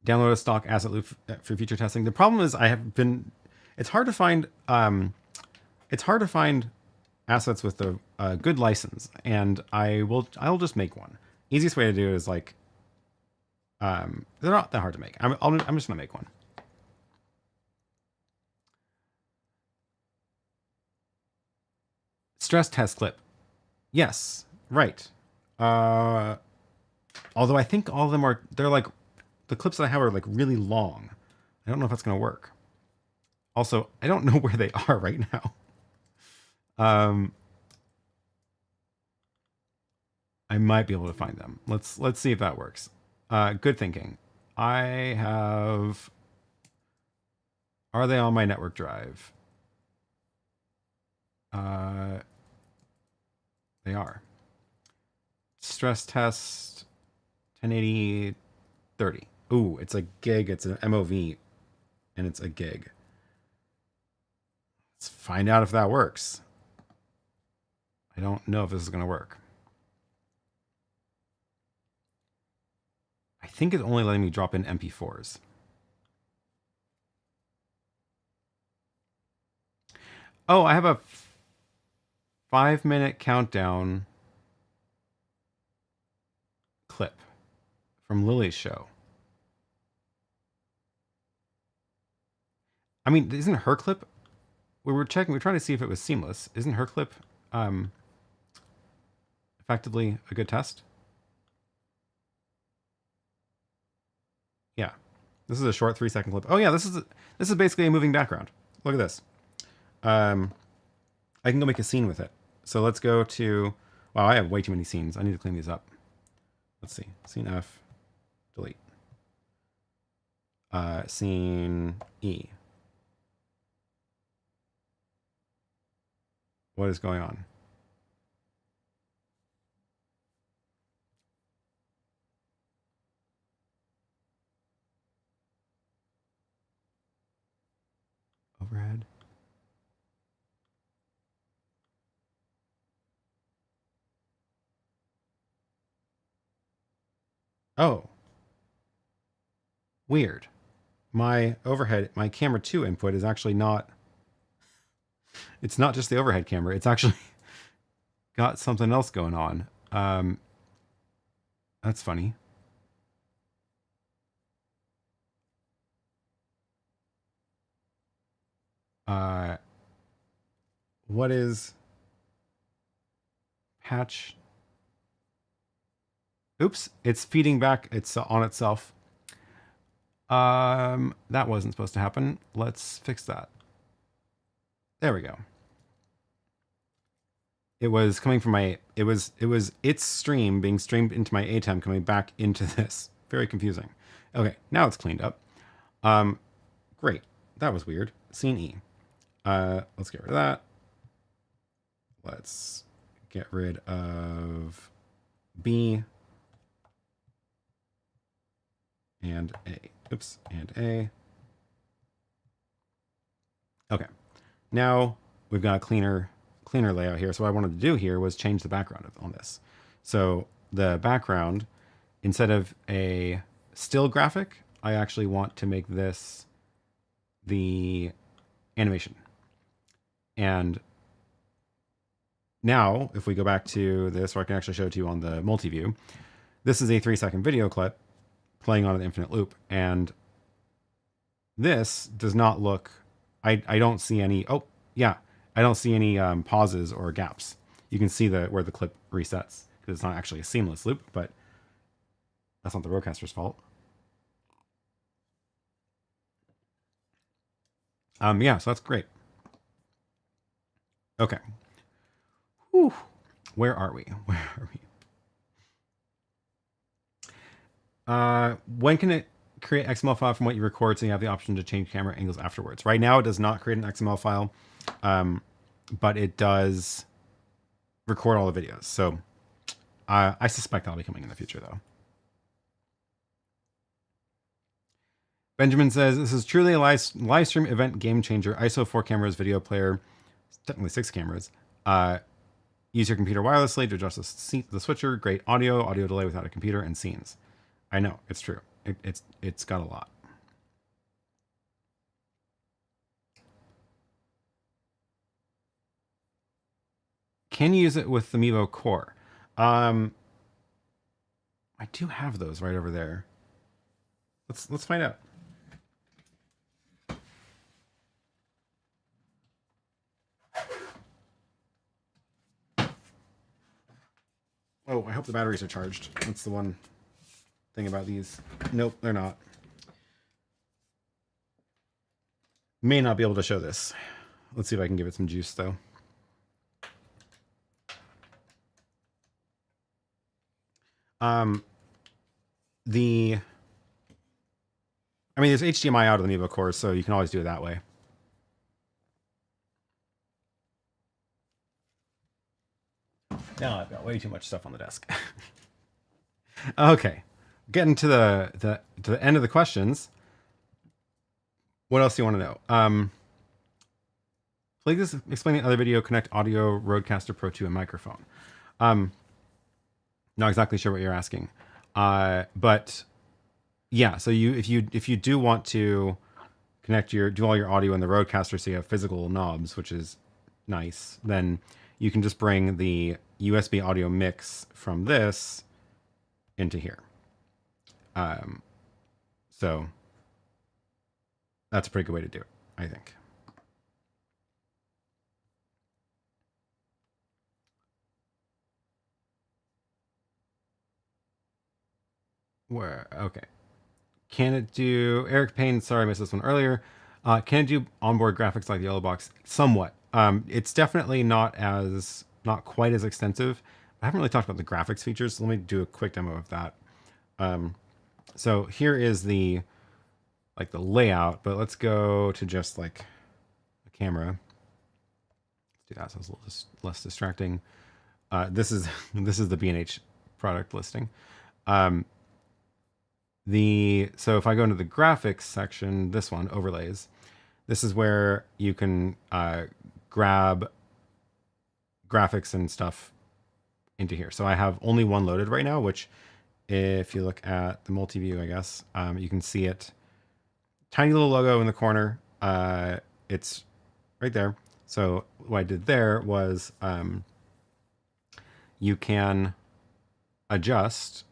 Download a stock asset loop for future testing. The problem is it's hard to find assets with a good license, and I'll just make one. Easiest way to do it is like, they're not that hard to make. I'm just gonna make one. Stress test clip. Yes, right. Although I think all of them they're like, the clips that I have are like really long. I don't know if that's going to work. Also, I don't know where they are right now. I might be able to find them. Let's see if that works. Good thinking. Are they on my network drive? They are. Stress test 1080 30. Ooh, it's a gig. It's an MOV, and it's a gig. Let's find out if that works. I don't know if this is going to work. I think it's only letting me drop in MP4s. Oh, I have a 5-minute countdown clip from Lily's show. I mean, isn't her clip? We're trying to see if it was seamless. Isn't her clip effectively a good test? Yeah. This is a short 3-second clip. Oh yeah, this is basically a moving background. Look at this. I can go make a scene with it. So let's go to, wow, I have way too many scenes. I need to clean these up. Let's see, scene F. delete. Scene E. What is going on? Overhead. Oh. Weird. My overhead, my camera 2 input is actually not, it's not just the overhead camera. It's actually got something else going on. That's funny. What is patch? Oops, it's feeding back. It's on itself. That wasn't supposed to happen. Let's fix that. There we go. It was coming from my, it was its stream being streamed into my ATEM coming back into this. Very confusing. Okay, now it's cleaned up. Great. That was weird. Scene E. Let's get rid of that. Let's get rid of B and A. Oops, and A. Okay. Now we've got a cleaner layout here. So what I wanted to do here was change the background on this. So the background, instead of a still graphic, I actually want to make this the animation. And now, if we go back to this, or I can actually show it to you on the multi-view, this is a 3-second video clip playing on an infinite loop. And this does not look, I don't see any, oh, yeah, I don't see any pauses or gaps. You can see where the clip resets, because it's not actually a seamless loop, but that's not the RØDECaster's fault. Yeah, so that's great. Okay. Whew. Where are we? Where are we? When can it create XML file from what you record so you have the option to change camera angles afterwards? Right now, it does not create an XML file, but it does record all the videos. So I suspect that'll be coming in the future, though. Benjamin says, this is truly a live stream event game changer. ISO 4 cameras, video player, technically 6 cameras. Use your computer wirelessly to adjust the switcher. Great audio delay without a computer, and scenes. I know, it's true. It's got a lot. Can you use it with the Mevo Core? I do have those right over there. Let's find out. Oh, I hope the batteries are charged. That's the one thing about these. Nope, they're not. May not be able to show this. Let's see if I can give it some juice, though. I mean, there's HDMI out of the Mevo Core, so you can always do it that way. Now I've got way too much stuff on the desk. Okay, getting to the end of the questions. What else do you want to know? Please explain the other video. Connect audio, RØDECaster Pro 2, and microphone. Not exactly sure what you're asking, but yeah. So if you do want to connect do all your audio in the RØDECaster, so you have physical knobs, which is nice, then you can just bring the USB audio mix from this into here. So that's a pretty good way to do it, I think. Where, okay. Can it do, Eric Payne, sorry I missed this one earlier. Can it do onboard graphics like the YoloBox? Somewhat. It's definitely not quite as extensive. I haven't really talked about the graphics features, so let me do a quick demo of that. So here is the like the layout, but let's go to just like a camera. Let's do that so it's a little less distracting. This is this is the B&H product listing. So if I go into the graphics section, this one, overlays, this is where you can grab graphics and stuff into here. So I have only one loaded right now, which if you look at the multi-view, I guess, you can see it. Tiny little logo in the corner. It's right there. So what I did there was you can adjust.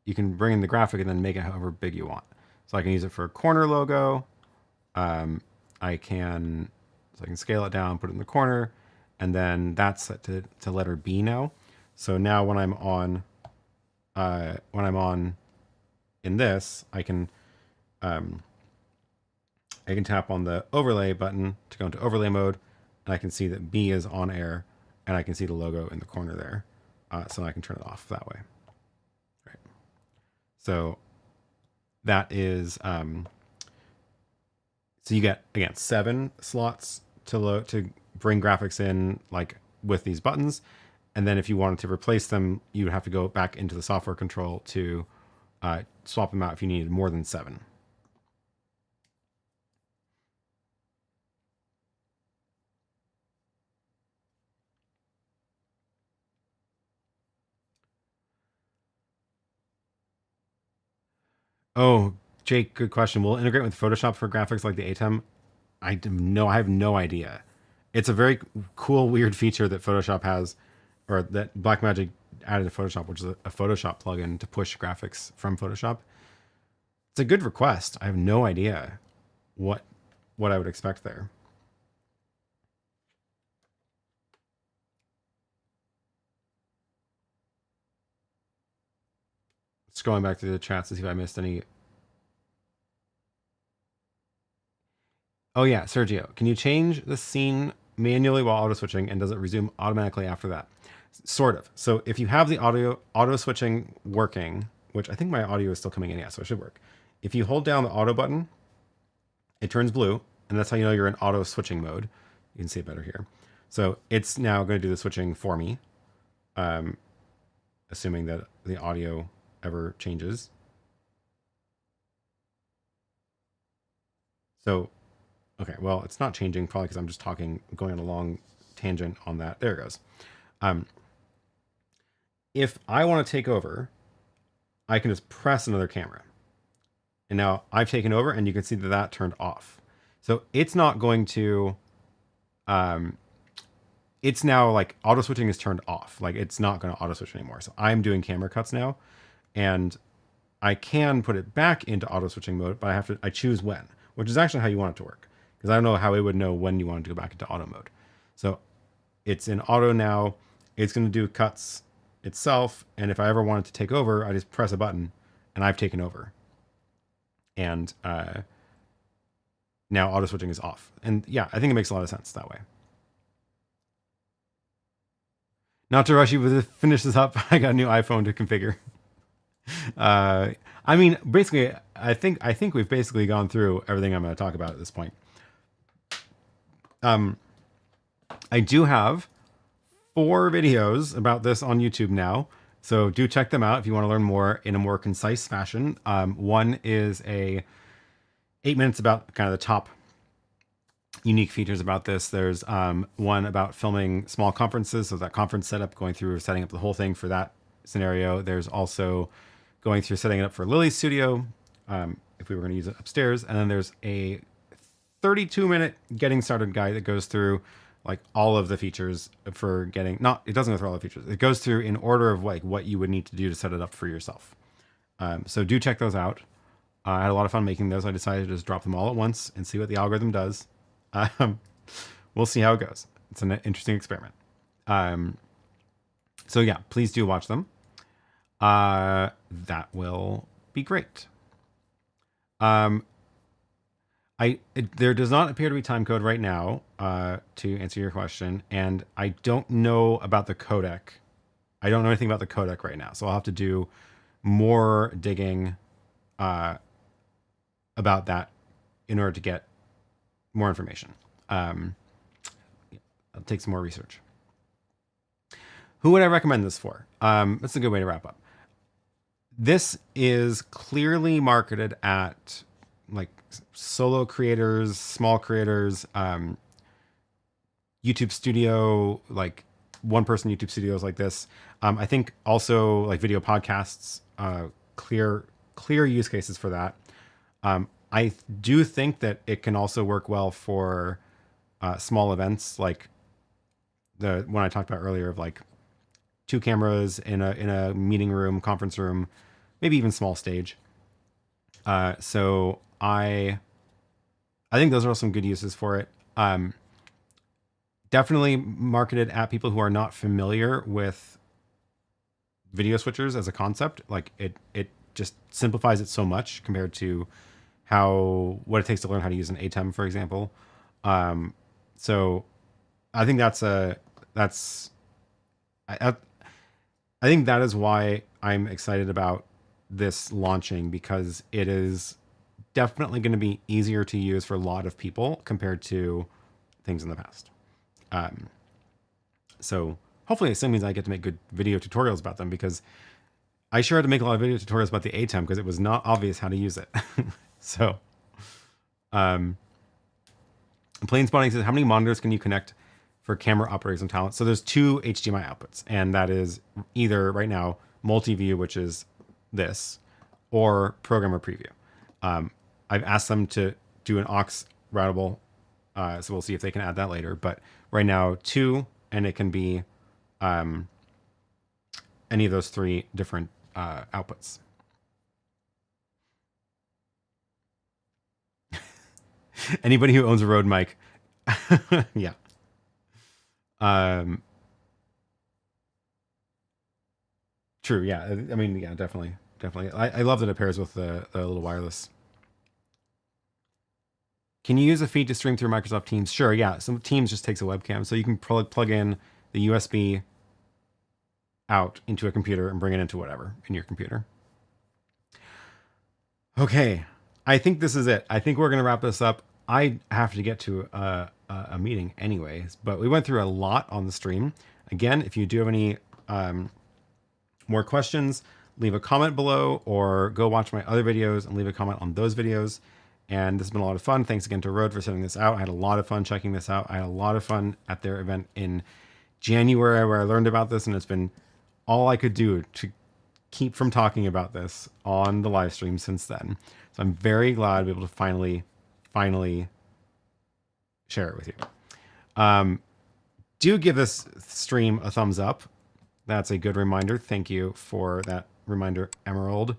You can bring in the graphic and then make it however big you want. So I can use it for a corner logo. I can scale it down, put it in the corner, and then that's set to letter B now. So now when I'm on in this, I can tap on the overlay button to go into overlay mode, and I can see that B is on air, and I can see the logo in the corner there. So I can turn it off that way. Right. So that is so you get, again, 7 slots to bring graphics in, like with these buttons. And then if you wanted to replace them, you would have to go back into the software control to swap them out if you needed more than 7. Oh, Jake, good question. Will it integrate with Photoshop for graphics like the ATEM? I have no idea. It's a very cool, weird feature that Photoshop has, or that Blackmagic added to Photoshop, which is a Photoshop plugin to push graphics from Photoshop. It's a good request. I have no idea what I would expect there. Just going back to the chats to see if I missed any. Oh yeah, Sergio, can you change the scene manually while auto switching, and does it resume automatically after that? Sort of. So if you have the auto switching working, which I think my audio is still coming in, yeah, so it should work. If you hold down the auto button, it turns blue, and that's how you know you're in auto switching mode. You can see it better here. So it's now going to do the switching for me, assuming that the audio ever changes. So, okay, well, it's not changing, probably because I'm just talking, going on a long tangent on that. There it goes. If I want to take over, I can just press another camera. And now I've taken over, and you can see that that turned off. So it's not going to, it's now like auto switching is turned off. Like it's not going to auto switch anymore. So I'm doing camera cuts now, and I can put it back into auto switching mode, but I choose when, which is actually how you want it to work. Because I don't know how it would know when you want it to go back into auto mode. So it's in auto now. It's going to do cuts itself. And if I ever wanted to take over, I just press a button and I've taken over. And now auto switching is off. And yeah, I think it makes a lot of sense that way. Not to rush you, but to finish this up, I got a new iPhone to configure. I mean, basically, I think we've basically gone through everything I'm going to talk about at this point. I do have 4 videos about this on YouTube now, so do check them out if you want to learn more in a more concise fashion. One is a 8 minutes about kind of the top unique features about this. There's one about filming small conferences, so that conference setup, going through setting up the whole thing for that scenario. There's also going through setting it up for Lily's studio, if we were going to use it upstairs. And then there's a 32-minute getting started guide that goes through like all of the features for getting, it doesn't go through all the features. It goes through in order of like what you would need to do to set it up for yourself. So do check those out. I had a lot of fun making those. I decided to just drop them all at once and see what the algorithm does. We'll see how it goes. It's an interesting experiment. So yeah, please do watch them. That will be great. There does not appear to be time code right now, to answer your question, and I don't know about the codec. I don't know anything about the codec right now, so I'll have to do more digging about that in order to get more information. I'll take some more research. Who would I recommend this for? That's a good way to wrap up. This is clearly marketed at like solo creators, small creators, YouTube studio, like one person YouTube studios like this. I think also like video podcasts, clear use cases for that. I do think that it can also work well for small events, like the one I talked about earlier of like 2 cameras in a meeting room, conference room, maybe even small stage. So I think those are some good uses for it. Definitely marketed at people who are not familiar with video switchers as a concept. Like it just simplifies it so much compared to what it takes to learn how to use an ATEM, for example. So I think I think that is why I'm excited about this launching, because it is definitely going to be easier to use for a lot of people compared to things in the past. So hopefully it still means I get to make good video tutorials about them, because I sure had to make a lot of video tutorials about the ATEM because it was not obvious how to use it. So, Plane Spotting says, how many monitors can you connect for camera operators and talent? So there's 2 HDMI outputs, and that is either right now multi-view, which is this, or programmer preview. I've asked them to do an aux routable, so we'll see if they can add that later. But right now 2, and it can be any of those 3 different outputs. Anybody who owns a Rode mic. Yeah. True. Yeah. I mean, yeah, definitely. I love that it pairs with the little wireless. Can you use a feed to stream through Microsoft Teams? Sure. Yeah. Some Teams just takes a webcam, so you can plug in the USB out into a computer and bring it into whatever in your computer. Okay. I think this is it. I think we're going to wrap this up. I have to get to a meeting anyways, but we went through a lot on the stream. Again, if you do have any more questions, leave a comment below, or go watch my other videos and leave a comment on those videos. And this has been a lot of fun. Thanks again to Rode for sending this out. I had a lot of fun checking this out. I had a lot of fun at their event in January where I learned about this, and it's been all I could do to keep from talking about this on the live stream since then. So I'm very glad to be able to finally share it with you. Do give this stream a thumbs up. That's a good reminder. Thank you for that reminder, Emerald.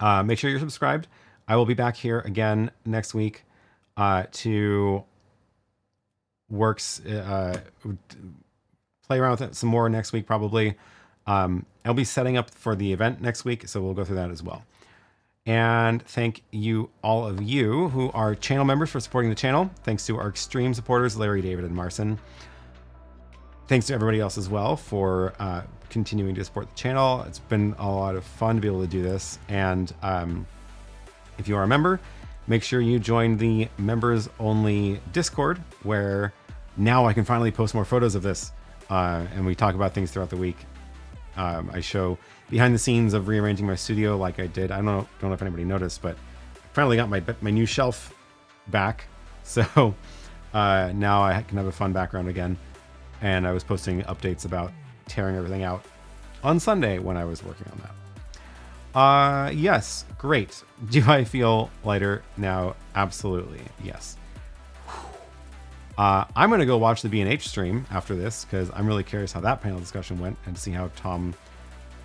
Make sure you're subscribed. I will be back here again next week to play around with it some more next week, probably. I'll be setting up for the event next week, so we'll go through that as well. And thank you, all of you who are channel members, for supporting the channel. Thanks to our extreme supporters, Larry, David, and Marcin. Thanks to everybody else as well for continuing to support the channel. It's been a lot of fun to be able to do this. And if you are a member, make sure you join the members only Discord, where now I can finally post more photos of this. And we talk about things throughout the week. I show behind the scenes of rearranging my studio like I did. I don't know if anybody noticed, but I finally got my new shelf back. So now I can have a fun background again. And I was posting updates about tearing everything out on Sunday when I was working on that. Yes, great. Do I feel lighter now? Absolutely, yes. I'm going to go watch the B&H stream after this, because I'm really curious how that panel discussion went and to see how Tom,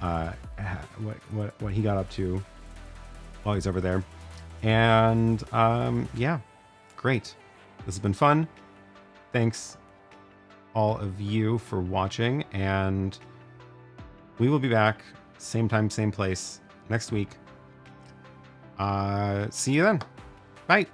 what he got up to while he's over there. And yeah, great. This has been fun. Thanks, all of you, for watching, and we will be back same time, same place next week. See you then. Bye.